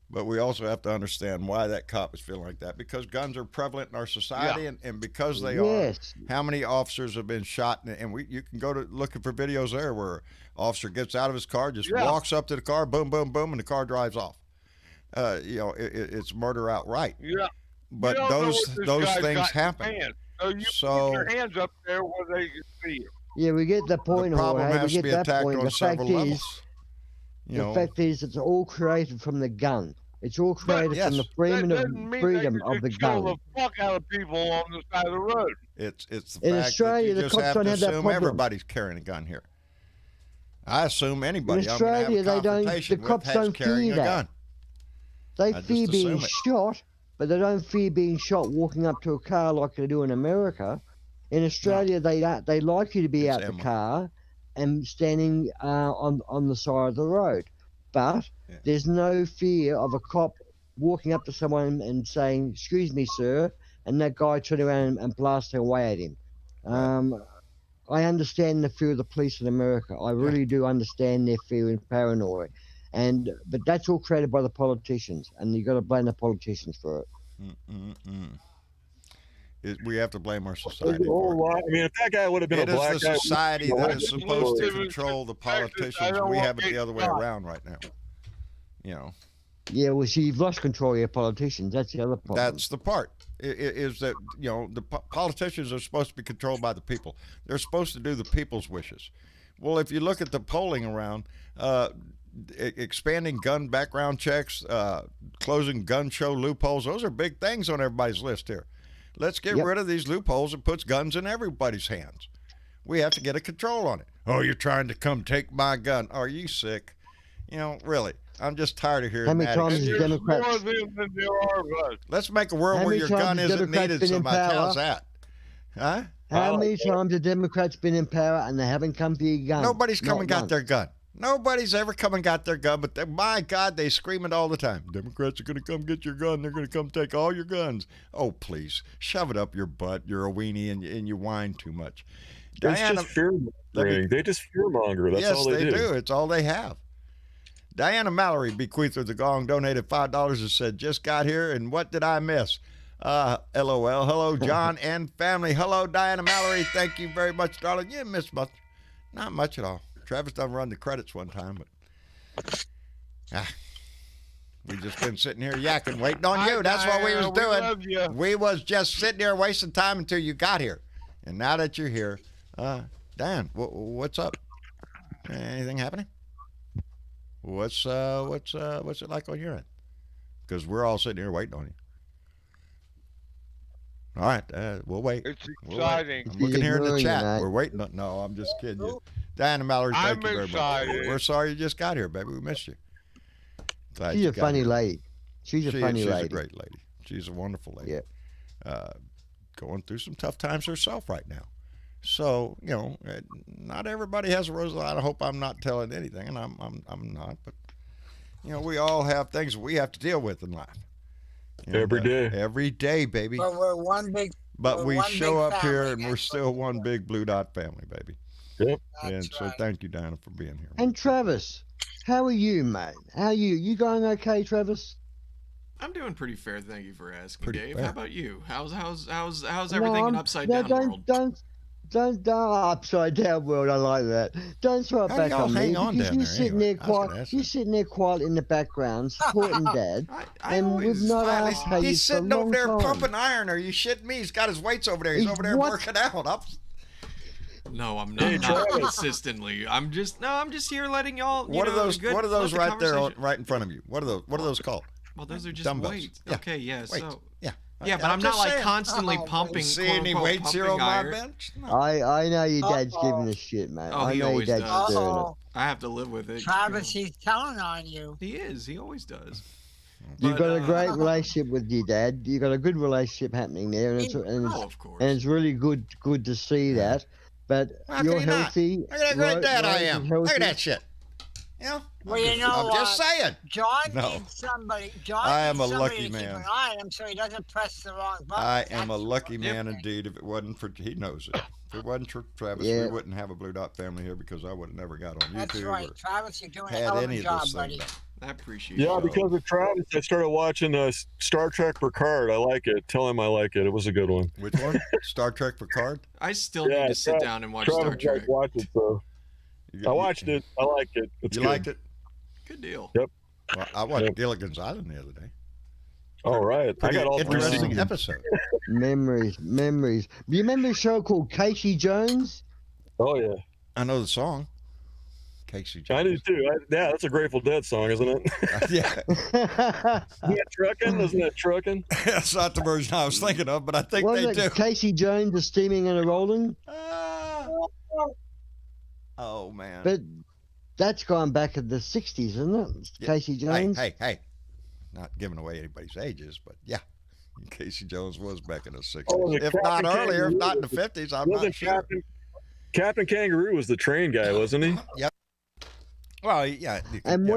But we also have to understand why that cop is feeling like that, because guns are prevalent in our society, and because they are, Yes. how many officers have been shot? And you can go to looking for videos there where officer gets out of his car, just walks up to the car, boom, boom, boom, and the car drives off. It's murder outright. Yeah. But You don't know those what this those guy's things got in happen. his hand. So you So- put your hands up there where they can see you. Yeah, we get the point, The problem Jorge. has We to get be that attacked point. on The fact several is, levels. the fact is, it's all created from the gun. It's all created yes. from the That freedom doesn't mean they freedom can of the just kill gun. the fuck out of people on the side of the road. It's the In fact Australia, that the you just cops have don't to have that assume problem. everybody's carrying a gun here. I assume anybody In I'm gonna Australia, have a they don't- confrontation the with cops has don't carrying fear a that. gun. They I just fear being assume it. shot, but they don't fear being shot walking up to a car like they do in America. In Australia, they like you to be It's out the Emma. car and standing on the side of the road. But Yeah. there's no fear of a cop walking up to someone and saying, "Excuse me, sir," and that guy turning around and blasting away at him. I understand the fear of the police in America. I really do understand their fear and paranoia. But that's all created by the politicians, and you got to blame the politicians for it. We have to blame our Is society it all for it. wrong? I mean, if that guy would have been It a is black the guy, society we- that I is just supposed to voted. control the I politicians. don't We want have it the to other way get shot. around right now. Yeah, well, see, you've lost control of your politicians. That's the other problem. That's the part. Is that the politicians are supposed to be controlled by the people. They're supposed to do the people's wishes. Well, if you look at the polling around, expanding gun background checks, closing gun show loopholes, those are big things on everybody's list here. Let's get rid of these loopholes and puts guns in everybody's hands. We have to get a control on it. Oh, you're trying to come take my gun. Are you sick? Really. I'm just tired of hearing How many that times has excuse. There's more Democrats? of them than there are of us. Let's make a world How where many your times gun has isn't Democrats needed been so in much. power? How's that? Huh? How many times have Democrats been in power and they haven't come for your gun? Nobody's come Not and got once. their gun. Nobody's ever come and got their gun, but my God, they scream it all the time. Democrats are going to come get your gun. They're going to come take all your guns. Oh, please, shove it up your butt. You're a weenie and you whine too much. It's Diana, just fear mongering. They just fear monger. That's yes, all they do. It's all they have. Diana Mallory bequeathed the gong, donated $5 and said, "Just got here, and what did I miss?" LOL. Hello, John and family. Hello, Diana Mallory. Thank you very much, darling. You didn't miss much. Not much at all. Travis done run the credits one time, but we just been sitting here yakking, waiting on you. That's what we was doing. Love you. We was just sitting there wasting time until you got here. And now that you're here, Dan, what's up? Anything happening? What's it like on your end? Because we're all sitting here waiting on you. All right, we'll wait. It's We'll wait. exciting. I'm looking here in the ignoring you, chat. mate. We're waiting. No, I'm just kidding you. Diana Mallory, thank I'm you very excited. much. We're sorry you just got here, baby. We missed you. Glad She's you a got funny here. lady. She's a funny she's lady. a great lady. She's a wonderful lady. Yeah. Going through some tough times herself right now. So, not everybody has a rose. I hope I'm not telling anything, and I'm not. But we all have things we have to deal with in life. Every day. Every day, baby. But we're one big. But we're we one show big up here, family, and we're that's still what one big Blue Dot family, baby. Yep. And That's so right. thank you, Diana, for being here. And Travis, how are you, mate? How are you? You going okay, Travis? I'm doing pretty fair. Thank you for asking, Pretty Dave. fair. How about you? How's everything in upside down world? Don't upside down world. I like that. Don't throw it How do back y'all on hang me on because down you're there sitting anyway? there I was gonna quiet. ask You're that. sitting there quiet in the background, supporting Dad. I And we've always not smile. asked how you He's for a sitting over long there time. pumping iron. Are you shitting me? He's got his weights over there. He's He's over there what? working out. No, I'm Hey, not Travis. consistently. I'm just here letting y'all. What are those? Good, What are those let the right there, conversation- right in front of you? What are those? What are those called? Well, those are just Dumbbells. weights. Yeah. Okay, yeah. Weights. So Yeah. yeah, but I'm not just like saying. constantly Oh, pumping. See quote, any unquote, weights here on pumping my iron. bench? No. I know your dad's Uh-oh. giving a shit, mate. Oh, I he know your always dad's does. doing it. Uh-oh. I have to live with it. Travis, he's telling on you. He is. He always does. You've But, got a great relationship with your dad. You've got a good relationship happening there, and Oh, of course. it's really good to see that. But How can you're he not? healthy. Look at that great dad I Rose is am. healthy. Look at that shit. Well, you know I'm just what? saying. John No. needs somebody. John I am needs a somebody lucky to keep man. an eye on him so he doesn't press the wrong button. I am a That's lucky what- man indeed. If it wasn't for, he knows it. If it wasn't for Travis, Yeah. we wouldn't have a Blue Dot family here because I would have never got on That's YouTube right, or Travis. You're doing a had hell of any a of job, this buddy. thing. I appreciate Yeah, it. because of Travis, I started watching Star Trek Picard. I like it. Tell him I like it. It was a good one. Which one? Star Trek Picard? I still Yeah, need to sit Travis- down and watch Travis Star Trek. watched it, so You- I watched it. I liked it. It's You good. liked it? Good deal. Well, I watched Yep. Gilligan's Island the other day. All right. I Pretty got all three interesting seasons. episode. Memories. Do you remember a show called Casey Jones? Oh yeah, I know the song. Casey I do Jones. too. Yeah, that's a Grateful Dead song, isn't it? Yeah, Isn't that trucking? Isn't that trucking? that's not the version I was thinking of, but I think they Wasn't do. it Casey Jones, a steaming and a rolling? Ah. Oh man. But that's gone back in the 60s, isn't it? Yeah. Casey Jones? Hey. Not giving away anybody's ages, but yeah. Casey Jones was back in the 60s. Oh, the if not Captain earlier, if Kangaroo not in the was 50s, I'm Wasn't not sure. Captain Kangaroo was the train guy, wasn't he? Yep. Well, yeah. And yeah.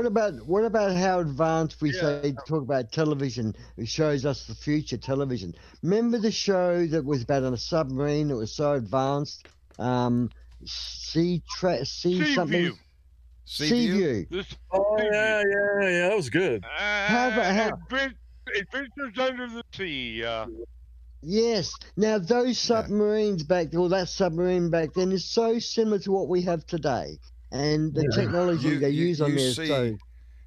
what about how advanced we say talk about television? It shows us the future television. Remember the show that was about on a submarine that was so advanced? Sea something. Seaview? Seaview. This Oh yeah, that was good. Adventures Under the Sea. Yes. Now those submarines back, or that submarine back then, is so similar to what we have today, and the technology they use on there is so. You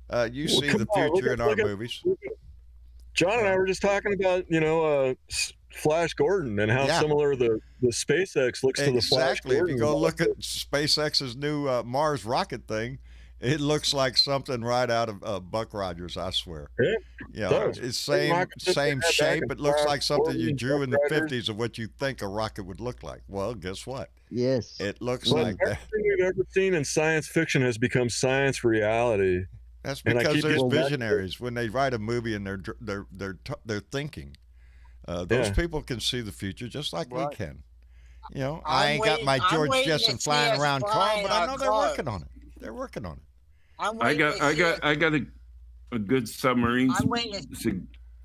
Well, see come the on, future in our look at- movies. John and I were just talking about, Flash Gordon and how Yeah. similar the SpaceX looks to the Flash Exactly. If Gordon. you go look at SpaceX's new Mars rocket thing, it looks like something right out of Buck Rogers, I swear. Yeah, Yeah, does. it's Same rocket that same they had back shape. in It looks Flash like something you Gordon, drew in the Buck Rogers. 50s of what you think a rocket would look like. Well, guess what? Yes. It looks But like that. everything we've ever seen in science fiction has become science reality. That's and I because keep there's getting back to visionaries when they write a movie and they're thinking. Those Yeah. people can see the future just like we Right. can. I I'm ain't got my waiting- I'm George waiting to Jetson see flying us around car, flying but I our know they're cars. working on it. They're working on it. I'm I waiting got to I see got us- I got a good submarine I'm waiting to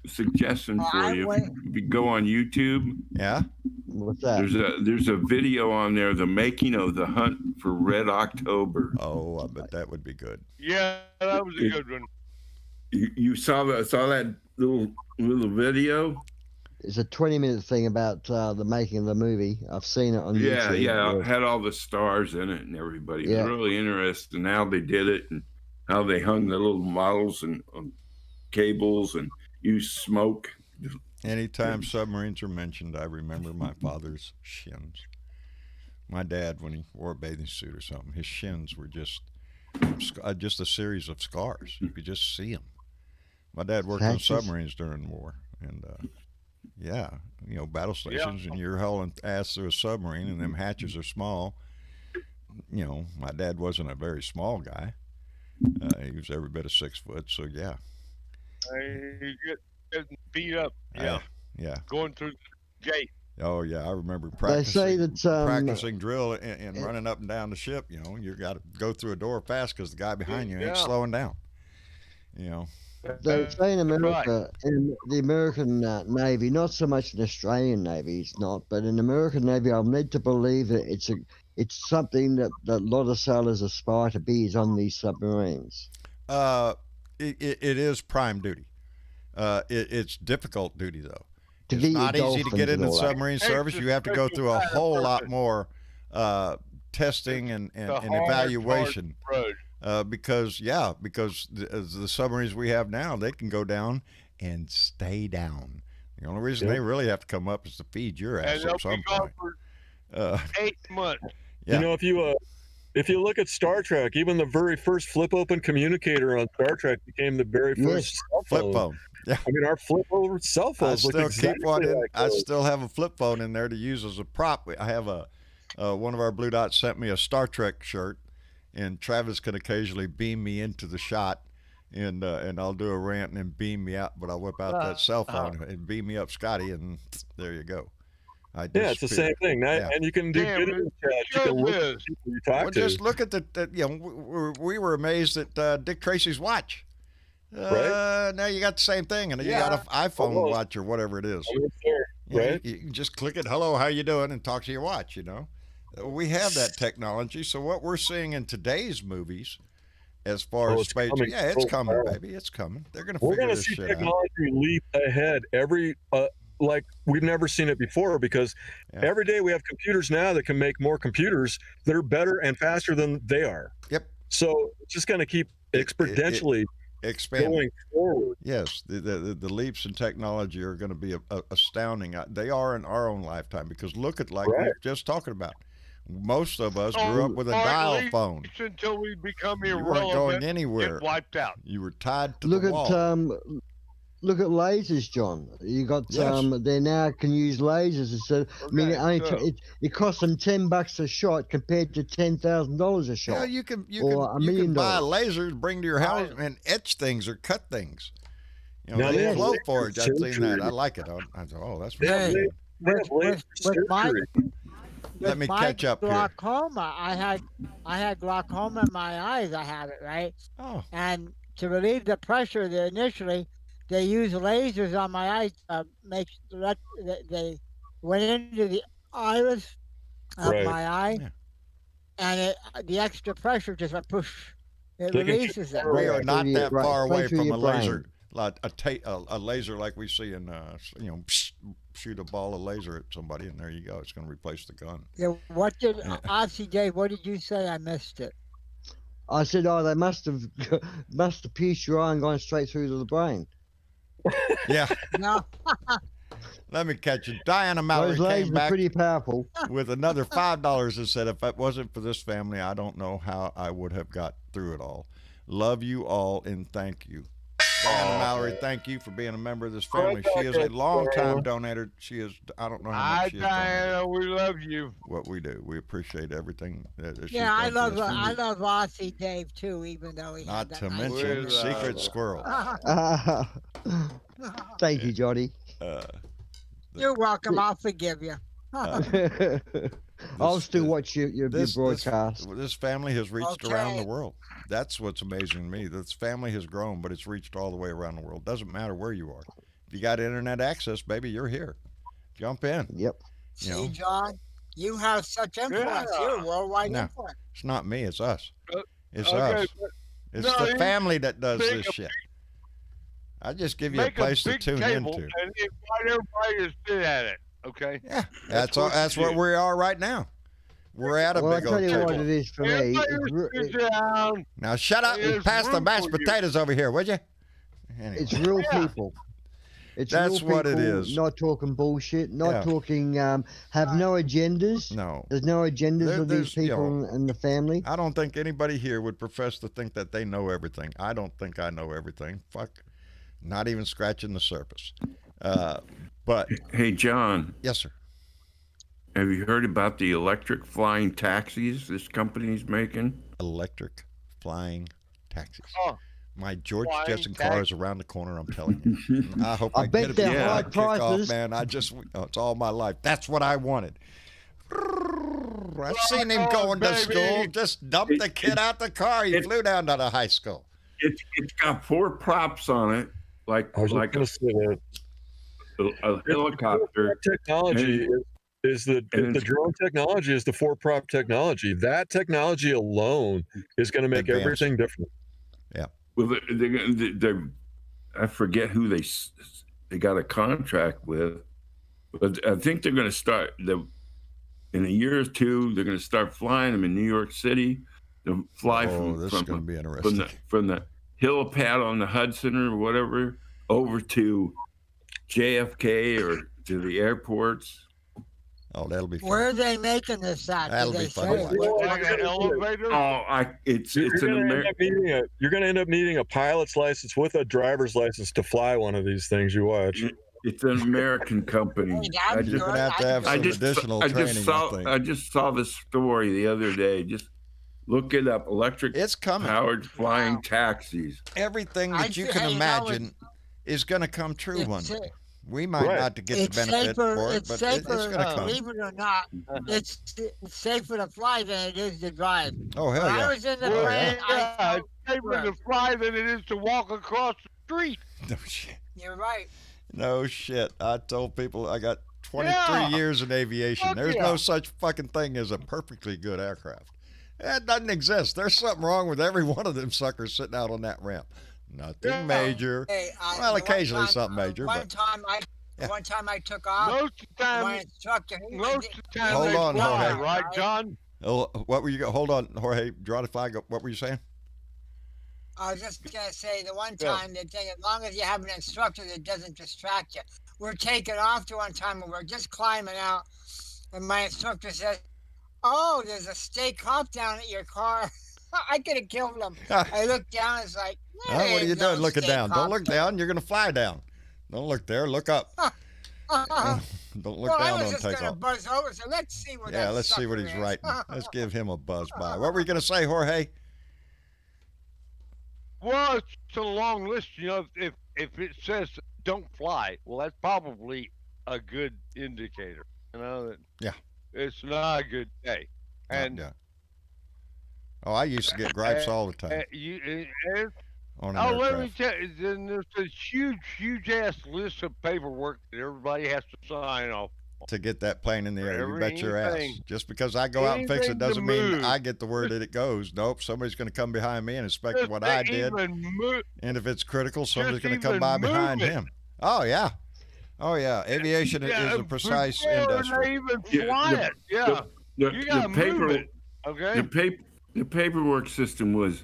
suggestion Oh, for I you. wait- If you go on YouTube, Yeah. What's that? there's a video on there, the making of the hunt for Red October. Oh, I bet that would be good. Yeah, that was a good one. You saw that little video? It's a 20-minute thing about the making of the movie. I've seen it on Yeah, YouTube. yeah. It had all the stars in it and everybody. It Yeah. was really interesting how they did it and how they hung the little models and on cables and used smoke. Anytime submarines are mentioned, I remember my father's shins. My dad, when he wore a bathing suit or something, his shins were just a series of scars. You could just see them. My dad worked on Patches? submarines during the war, and battle stations, and you're hauling ass through a submarine, and them hatches are small. my dad wasn't a very small guy. He was every bit of 6 foot. So yeah. You getting beat up. Yeah. Yeah. Going through the gate. Oh yeah, I remember They say that practicing drill and running up and down the ship. You got to go through a door fast because the guy behind you ain't slowing down. They say in America, in the American Navy, not so much an Australian Navy, it's not, but in the American Navy, I'm led to believe that it's something that a lot of sailors aspire to be, is on these submarines. It is prime duty. It's difficult duty though. To It's not easy to get into submarine service. You have to go through a whole lot more testing and evaluation. Because the submarines we have now, they can go down and stay down. The only reason they really have to come up is to feed your ass at some point. 8 months. Yeah. If you look at Star Trek, even the very first flip open communicator on Star Trek became the very first flip phone. Yeah. I mean, our flip over cell phones look exactly like those. I still have a flip phone in there to use as a prop. I have one of our Blue Dots sent me a Star Trek shirt, and Travis can occasionally beam me into the shot, and I'll do a rant and then beam me out. But I'll whip out that cell phone and beam me up, Scotty, and there you go. It's the same thing. And you can do video chat. You can look at people you talk to. Just look at we were amazed at Dick Tracy's watch. Right. Now you got the same thing, and you got an iPhone watch or whatever it is. Right. You can just click it. Hello, how you doing? And talk to your watch. We have that technology. So what we're seeing in today's movies, as far as space, it's coming, baby. It's coming. They're going to figure this shit out. We're going to see technology leap ahead like we've never seen it before, because every day we have computers now that can make more computers that are better and faster than they are. Yep. So it's just going to keep exponentially expanding going forward. Yes, the leaps in technology are going to be astounding. They are in our own lifetime, because look at we were just talking about. Most of us grew up with a dial phone. Until we become irrelevant, you weren't going anywhere. Wiped out. You were tied to the wall. Look at lasers, John. You got they now can use lasers instead. It costs them $10 a shot compared to $10,000 a shot. Yeah, you can buy a laser to bring to your house and etch things or cut things. They flow forge. I've seen that. I like it. I thought, oh, that's really with Let me catch up glaucoma, here. I had glaucoma in my eyes. I had it, right? Oh. And to relieve the pressure initially, they used lasers on my eyes to they went into the iris of my eye, and the extra pressure just push. It releases it. We are not that far away from a laser, a laser like we see in shoot a ball of laser at somebody, and there you go. It's going to replace the gun. Yeah. What did Ozzy Dave? What did you say? I missed it. I said, they must have pierced your eye and gone straight through to the brain. Yeah. No. Let me catch you. Diana Mallory came back pretty powerful with another $5 and said, if it wasn't for this family, I don't know how I would have got through it all. Love you all and thank you. Diana Mallory, thank you for being a member of this family. She is a long-time donator. She is, I don't know how much she is. Diana, we love you. What we do. We appreciate everything that she's I love Ozzy Dave, too, even though he not to mention Secret Squirrel. Thank you, Johnny. You're welcome. I'll forgive you. I'll still watch your broadcast. This family has reached around the world. That's what's amazing to me. This family has grown, but it's reached all the way around the world. Doesn't matter where you are. If you got internet access, baby, you're here. Jump in. Yep. See, John, you have such influence. You're worldwide influence. It's not me. It's us. It's us. It's the family that does this shit. I just give you a place to tune into. And invite everybody to sit at it. Okay. Yeah, that's what we are right now. We're at a big old table. I'll tell you what it is for me. Now shut up and pass the mashed potatoes over here, would you? Anyway. It's real people. That's real what it is. Not talking bullshit. Not talking. Have no agendas. No. There's no agendas with these people in the family. I don't think anybody here would profess to think that they know everything. I don't think I know everything. Fuck. Not even scratching the surface. But hey, John. Yes, sir. Have you heard about the electric flying taxis this company's making? Electric flying taxis. Oh, My George flying Jetson car is around the corner, I'm telling you. I hope I I bet get it they're before high I kick off, prices. man. It's all my life. That's what I wanted. I've seen him on, going to baby. school. Just dump the kid out the car. He flew down to the high school. It's got 4 props on it, like I was just going to say that. a helicopter. Technology is the drone technology is the 4-prop technology. That technology alone is going to make Advanced. everything different. Well, I forget who they got a contract with, but I think they're going to start in a year or two. They're going to start flying them in New York City. They'll fly This is going to be interesting. from the helipad on the Hudson or whatever over to JFK or to the airports. Oh, that'll be fun. Where are they making this at? That'll Did be they fun say to it? watch. like an elevator? Oh, it's You're an going to end up needing a pilot's license with a driver's license to fly one of these things. You watch. It's an American company. Hey, that's You're going to have some additional training, I just saw this story the other day. Just look it up. Electric It's coming. powered flying Wow. taxis. Everything that you can imagine is going to come true one day. We might Right. not get the It's benefit safer. for it, It's but safer. it's going to come. Believe it or not, it's safer to fly than it is to drive. Oh, hell When I yeah. was in the Oh, plane, Yeah, it's safer to fly than it is to walk across the street. No shit. You're right. No shit. I told people I got 23 Yeah. years in aviation. Fuck There's yeah. no such fucking thing as a perfectly good aircraft. That doesn't exist. There's something wrong with every one of them suckers sitting out on that ramp. Nothing Yeah. major. Hey, Well, the one occasionally time- something major, One but time Yeah. one time I took off. Most of the My time, instructor. most of the time Hold they on, fly, Jorge. right, John? oh, what were you? Hold on, Jorge. Draw the flag. What were you saying? I was just gonna say the one Yeah. time the thing, as long as you have an instructor that doesn't distract you. We're taking off to one time and we're just climbing out, and my instructor says, "Oh, there's a state cop down at your car." I could have killed him. I looked down. It's like, Huh? What are you "There's no doing looking state down? cop Don't look down. You're going to fly down. Don't look there. Look up. Uh-huh. Don't look Well, I down was on just gonna takeoff. buzz over. So let's see what. Yeah, that let's see what sucker he's is. writing. Let's give him a buzz by. What were you going to say, Jorge? Well, it's a long list. You know, if it says don't fly, well, that's probably a good indicator. You know that. Yeah. It's not a good day, and Yeah. Oh, I used to get gripes all the time on an oh, let me aircraft. tell you, then there's this huge ass list of paperwork that everybody has to sign off. To get that plane in the air, you For bet your ass. anything- Just because I go out and fix it anything to doesn't mean move. I get the word that it goes. Nope, somebody's going to come behind me and inspect Just what to I did. even move- And if it's critical, somebody's going to come even by move behind it. him. Oh, yeah. Oh, yeah. Aviation is a precise before industry. they even Yeah, fly it. Yeah, you gotta move it. Okay. The paperwork system was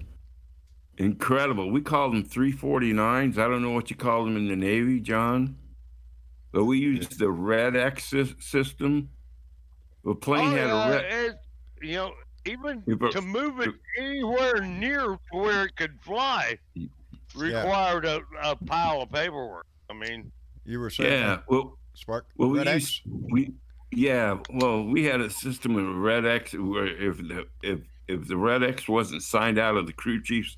incredible. We called them 349s. I don't know what you call them in the Navy, John, but we used the Red X system. The plane had a red. You know, even Yeah, but- to move it anywhere near to where it could fly required a pile of paperwork. I mean, You were saying, Yeah, well, Spark? we Red X? we had a system of Red X where if the Red X wasn't signed out of the crew chief's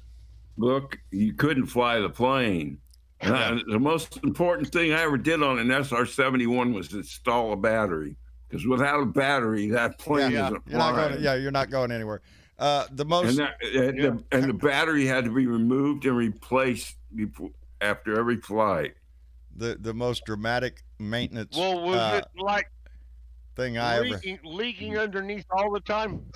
book, you couldn't fly the plane. And the most important thing I ever did on an SR-71 was install a battery, because without a battery, that plane isn't You're not flying. going. You're not going anywhere. The most. And the battery had to be removed and replaced after every flight. The most dramatic maintenance well, was it like thing I ever. leaking underneath all the time?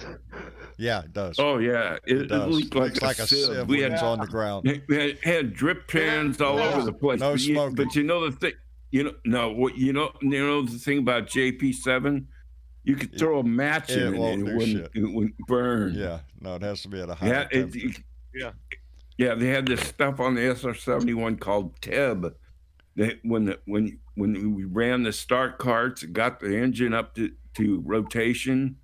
Yeah, it does. Oh yeah, it does. leaked Looks like a sieve We when had it's on the ground. We had drip pans all over the place. No smoking. But you know the thing, the thing about JP7, you could throw a match in it and it wouldn't burn. Yeah, no, it has to be at a high temperature. Yeah, they had this stuff on the SR-71 called TEB. When we ran the start carts and got the engine up to rotation,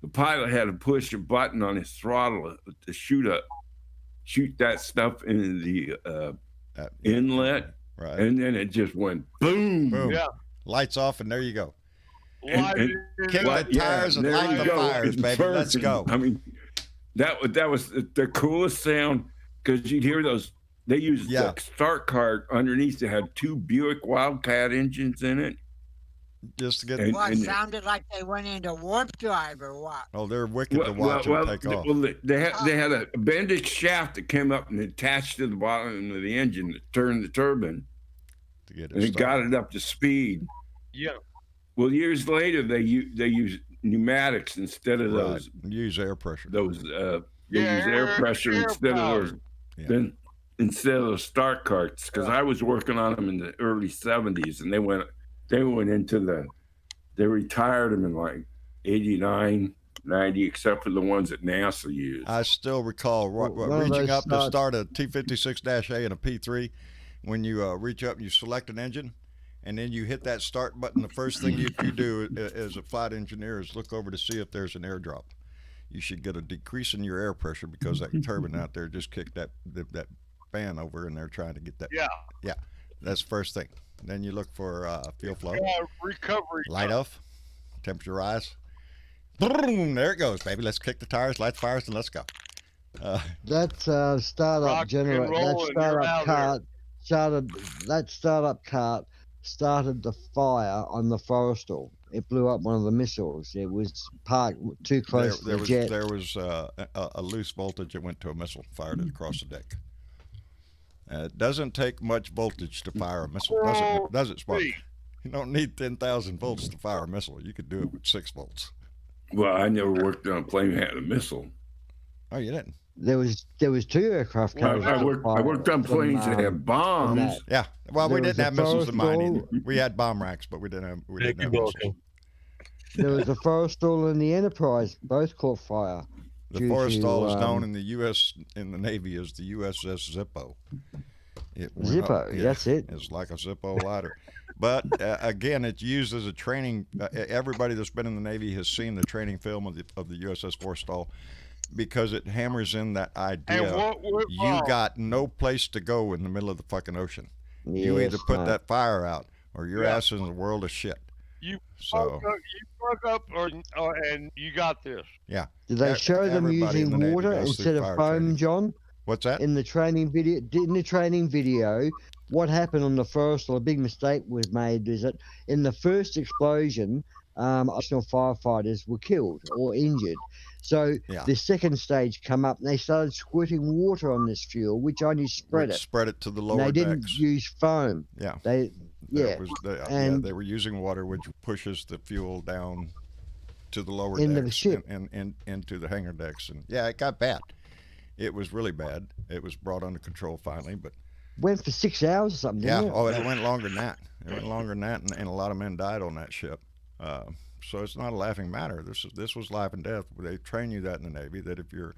the pilot had to push a button on his throttle to shoot that stuff into the inlet, right? And then it just went boom. Boom. Yeah. Lights off, and there you go. kick the tires and light the fires, baby. Let's go. I mean, that was the coolest sound because you'd hear those. They used the start cart underneath that had 2 Buick Wildcat engines in it. Just to get it sounded like they went into warp drive or what? Oh, they're wicked to watch them take off. Well, they had a Bendix shaft that came up and attached to the bottom of the engine that turned the turbine. To get it got it up to speed. Yeah. Well, years later, they used pneumatics instead of those. Use air pressure. They use air pressure instead of those. Instead of those start carts, because I was working on them in the early 70s, and they went into they retired them in like 89, 90, except for the ones that NASA used. I still recall reaching up to start a T56-A and a P3. When you reach up and you select an engine, and then you hit that start button, the first thing you do as a flight engineer is look over to see if there's an airdrop. You should get a decrease in your air pressure because that turbine out there just kicked that fan over, and they're trying to get that. Yeah. That's the first thing. Then you look for fuel flow. Recovery. Light off. Temperature rise. Boom! There it goes, baby. Let's kick the tires, light the fires, and let's go. That startup generator, that startup cart started the fire on the Forrestal. It blew up one of the missiles. It was parked too close to the jet. There was a loose voltage that went to a missile, fired it across the deck. It doesn't take much voltage to fire a missile, does it, Spark? You don't need 10,000 volts to fire a missile. You could do it with 6 volts. Well, I never worked on a plane that had a missile. Oh, you didn't? There was 2 aircraft carriers. I worked on planes that had bombs. Yeah. Well, we didn't have missiles in mine either. We had bomb racks, but we didn't have missiles. There was the Forrestal and the Enterprise, both caught fire. The Forrestal is known in the U.S. in the Navy as the USS Zippo. Zippo, that's it. It's like a Zippo lighter. But again, it's used as a training. Everybody that's been in the Navy has seen the training film of the USS Forrestal because it hammers in that idea. You got no place to go in the middle of the fucking ocean. Yes, you either put that fire out or your ass is in a world of shit. You broke up, and you got this. Yeah. Did they show them using water instead of foam, John? What's that? In the training video, what happened on the Forrestal, a big mistake was made, is that in the first explosion, operational firefighters were killed or injured. So the second stage come up, and they started squirting water on this fuel, which only spread it to the lower decks. They didn't use foam. Yeah. They were using water, which pushes the fuel down to the lower into decks the ship and into the hangar decks, and it got bad. It was really bad. It was brought under control finally, but went for 6 hours or something. Didn't it? It went longer than that. And a lot of men died on that ship. So it's not a laughing matter. This was life and death. They train you that in the Navy, that if you're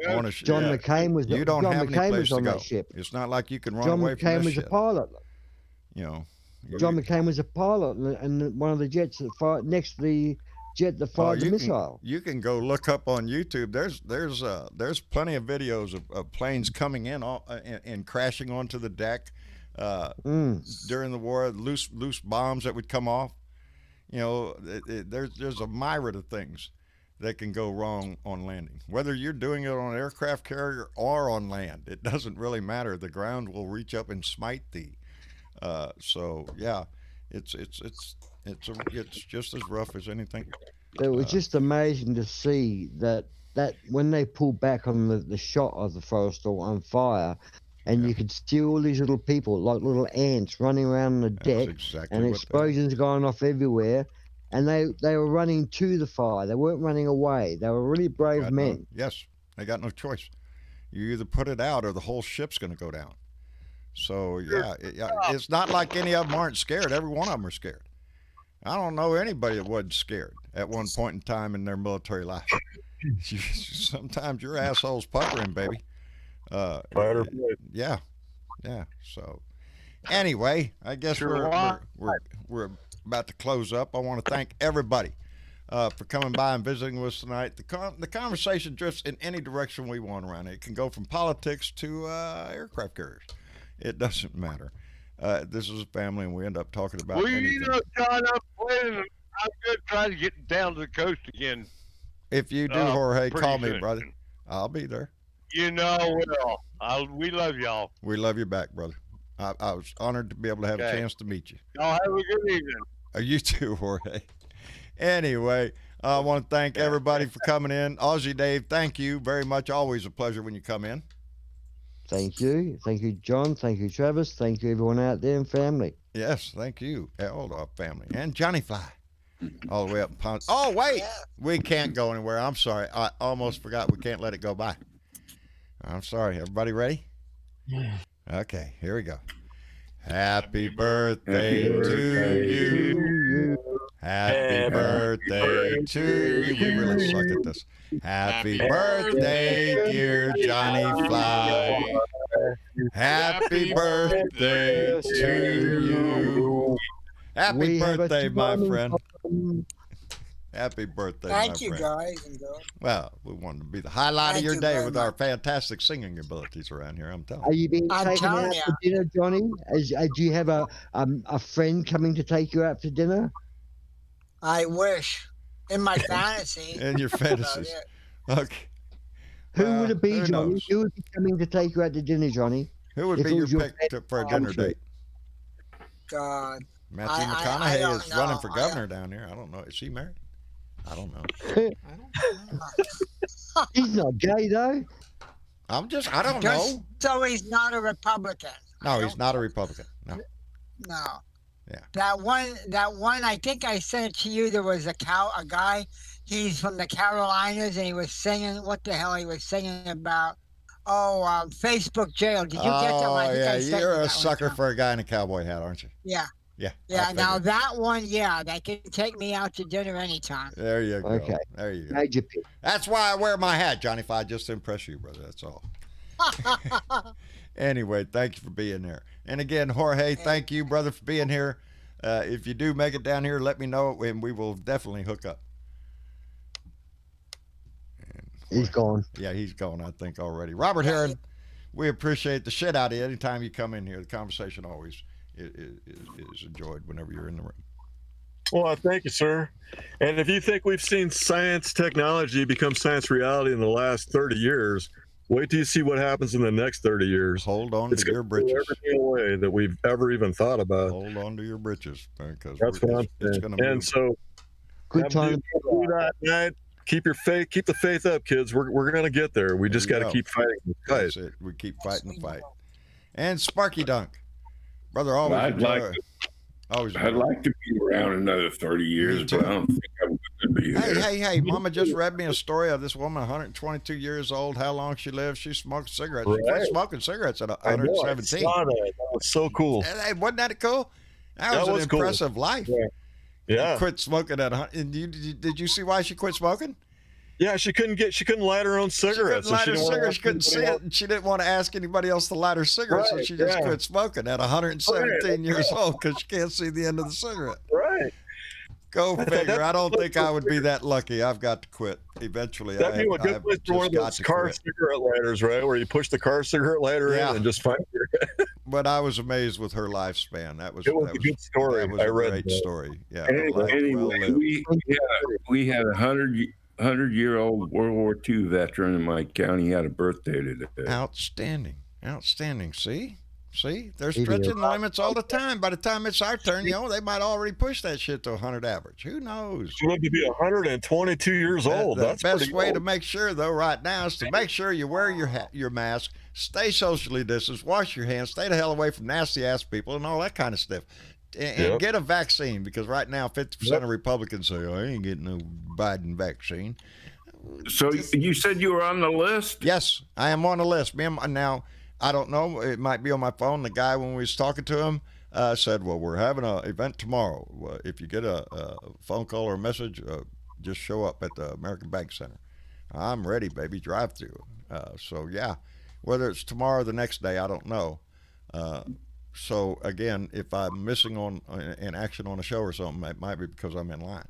on a ship, John McCain was you don't have any place to go. That ship. It's not like you can run away from this ship. John McCain was a pilot. You know. John McCain was a pilot, and one of the jets that fired next to the jet that fired the missile. You can go look up on YouTube. There's plenty of videos of planes coming in and crashing onto the deck during the war. Loose bombs that would come off. You know, there's a myriad of things that can go wrong on landing. Whether you're doing it on an aircraft carrier or on land, it doesn't really matter. The ground will reach up and smite thee. It's just as rough as anything. It was just amazing to see that when they pulled back on the shot of the Forrestal on fire, and you could see all these little people like little ants running around the deck, and explosions going off everywhere, and they were running to the fire. They weren't running away. They were really brave men. Yes, they got no choice. You either put it out or the whole ship's going to go down. So it's not like any of them aren't scared. Every one of them are scared. I don't know anybody that wasn't scared at one point in time in their military life. Sometimes your asshole's puckering, baby. Yeah. So anyway, I guess we're about to close up. I want to thank everybody for coming by and visiting with us tonight. The conversation drifts in any direction we want around it. It can go from politics to aircraft carriers. It doesn't matter. This is a family, and we end up talking about anything. John, I'm gonna try to get down to the coast again. If you do, Jorge, pretty call me, soon. brother. I'll be there. You know, we love y'all. We love you back, brother. I was honored to be able to have a Okay. chance to meet you. Y'all have a good evening. You too, Jorge. Anyway, I want to thank everybody for coming in. Aussie Dave, thank you very much. Always a pleasure when you come in. Thank you. Thank you, John. Thank you, Travis. Thank you, everyone out there and family. Yes, thank you, all our family. And Johnny Fly, all the way up in Pond. Oh, wait, we can't go anywhere. I'm sorry. I almost forgot we can't let it go by. I'm sorry. Everybody ready? Okay, here we go. Happy birthday to you. Happy birthday to you. We really suck at this. Happy birthday, dear Johnny Fly. Happy birthday to you. Happy birthday, my friend. Happy birthday, my friend. Thank you, guys and girls. Well, we wanted to be the highlight of Thank your you day very with much. our fantastic singing abilities around here, I'm telling Are you. you being I'm taken telling out ya. for dinner, Johnny? Do you have a friend coming to take you out for dinner? I wish. In my fantasy. In your fantasies. Okay. Who would it be, who Johnny? knows? Who would be coming to take you out to dinner, Johnny? Who would If be it your was your pick for a dinner country. date? God. Matthew I McConaughey don't is know. running for governor down here. I don't know. Is he married? I don't know. I don't know. He's not gay, though. I don't Just know. so he's not a Republican. No, he's not a Republican. No. No. Yeah. That one, I think I sent it to you. There was a guy, he's from the Carolinas, and he was singing, what the hell he was singing about? Oh, Facebook jail. Did you get that one? I Oh, think yeah. I sent You're you a that sucker one. for a guy in a cowboy hat, aren't you? Yeah. Yeah. I Yeah, now figured. that one, yeah, they can take me out to dinner anytime. There you go. Okay. There you go. Major pick. That's why I wear my hat, Johnny Five, just to impress you, brother. That's all. Anyway, thank you for being there. And again, Jorge, thank you, brother, for being here. If you do make it down here, let me know, and we will definitely hook up. And He's gone. yeah, he's gone, I think, already. Robert Heron, we appreciate the shit out of you anytime you come in here. The conversation always is enjoyed whenever you're in the room. Well, thank you, sir. And if you think we've seen science technology become science reality in the last 30 years, wait till you see what happens in the next 30 years. Hold on It's to your going to blow britches. everything away that we've ever even thought about. Hold on to your britches, because That's what I'm it's saying. going to move. And so, Good have time. to do that night. Keep your faith. Keep the faith up, kids. We're going to get there. We just There got you to go. keep fighting the fight. That's it. We keep fighting the fight. And Sparky Dunk, brother, always Well, I'd like to be around another 30 years, but I don't think I'm going to be there. Hey, Mama just read me a story of this woman, 122 years old, how long she lived. She smoked cigarettes. She quit Right. smoking cigarettes at I know, I 117. saw that. That was so cool. Hey, wasn't that cool? That was That an was cool. impressive life. Yeah. Yeah. Quit smoking at 100. And did you see why she quit smoking? Yeah, she couldn't light her own cigarettes. She couldn't light her didn't wanna cigarettes. ask She couldn't see anybody it. else. And she didn't want to ask anybody else to light her cigarettes, so Right, she just yeah. quit smoking at 117 years old because she can't see the end of the cigarette. Right. Go I thought figure. that- I don't think I would be that lucky. I've got to quit eventually. That'd be a good I've place for one just of got those to car quit. cigarette lighters, right? Where you push the car cigarette lighter Yeah. in and just find your. But I was amazed with her lifespan. That was It was that a good story. That was I a read great that. story. Yeah. a life well Anyway, lived. we had a 100-year-old World War II veteran in my county had a birthday today. Outstanding. See, they're Idiot. stretching the limits all the time. By the time it's our turn, they might already push that shit to 100 average. Who knows? She lived to be 122 years old. The That's best pretty way old. to make sure, though, right now, is to make sure you wear your mask, stay socially distanced, wash your hands, stay the hell away from nasty ass people, and all that kind of stuff. And Yep. get a vaccine, because right now 50% of Republicans say, "I ain't getting no Biden vaccine." So you said you were on the list? Yes, I am on the list. Now, I don't know. It might be on my phone. The guy, when we was talking to him, said, "Well, we're having an event tomorrow. If you get a phone call or a message, just show up at the American Bank Center." I'm ready, baby. Drive through. So yeah, whether it's tomorrow or the next day, I don't know. So again, if I'm missing in action on a show or something, it might be because I'm in line.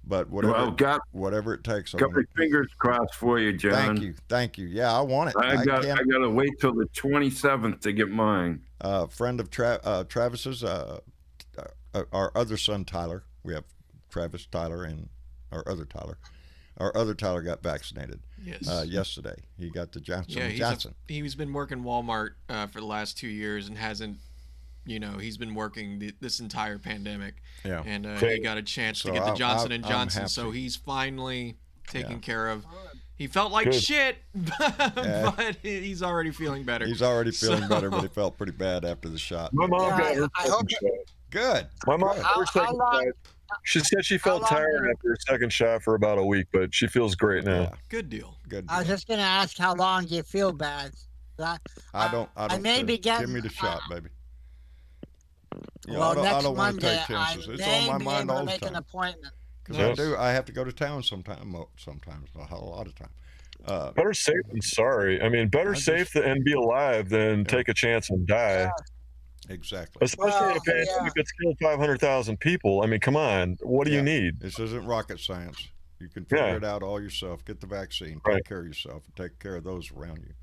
But whatever it takes. Got my fingers crossed for you, John. Thank you. Yeah, I want it. I got to wait till the 27th to get mine. Friend of Travis's, our other son Tyler. We have Travis Tyler and our other Tyler got vaccinated. Yes. Yesterday he got the Johnson Yeah, Johnson. He's been working Walmart for the last 2 years and hasn't, he's been working this entire pandemic. Yeah. And he got a chance to get the Johnson and Johnson, so he's finally taken care of. He felt like shit, but he's already feeling better. He's already feeling better, but he felt pretty bad after the shot. My mom got her second shot. Good. My mom got her second shot. She said she felt tired after her second shot for about a week, but she feels great now. Yeah. Good deal. Good. I was just gonna ask how long do you feel bad? I don't. may be getting, give me the shot, baby. Well, I next don't want to Monday, take chances. I It's may on my be mind able all to the make an time. appointment. Because I have to go to town sometime. Sometimes, a lot of time. Better safe than sorry. I mean, better safe and be alive than take a chance and die. Yeah. Exactly. Especially in a pandemic that's killed 500,000 people. I mean, come on. What do you need? This isn't rocket science. You can figure it out all yourself. Get the vaccine. Take care of yourself. And take care of those around you.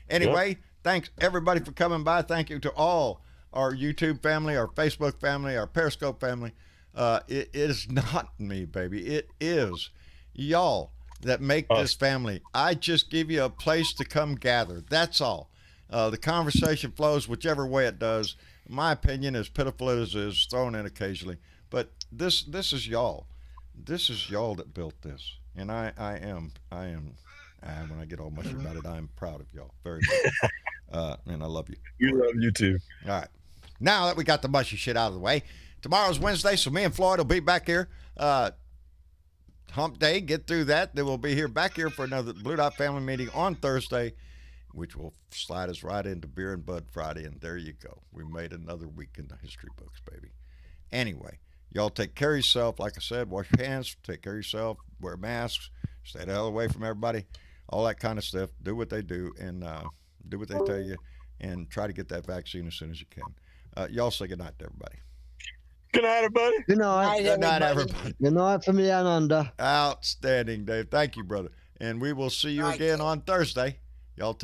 Anyway, thanks everybody for coming by. Thank you to all our YouTube family, our Facebook family, our Periscope family. It is not me, baby. It is y'all that make this family. I just give you a place to come gather. That's all. The conversation flows whichever way it does. My opinion, as pitiful as it is, thrown in occasionally. But this is y'all. This is y'all that built this. And I am, when I get all mushy about it, I'm proud of y'all. Very much. And I love you. We love you too. All right. Now that we got the mushy shit out of the way, tomorrow's Wednesday, so me and Floyd will be back here. Hump Day, get through that. Then we'll be here back here for another Blue Dot Family meeting on Thursday, which will slide us right into Beer and Bud Friday. And there you go. We made another week in the history books, baby. Anyway, y'all take care of yourself. Like I said, wash your hands, take care of yourself, wear masks, stay the hell away from everybody, all that kind of stuff. Do what they do and do what they tell you, and try to get that vaccine as soon as you can. Y'all say good night to everybody. Good night, everybody. Good night. Good night, everybody. Good night from down under. Outstanding, Dave. Thank you, brother. And we will see you again on Thursday. Y'all take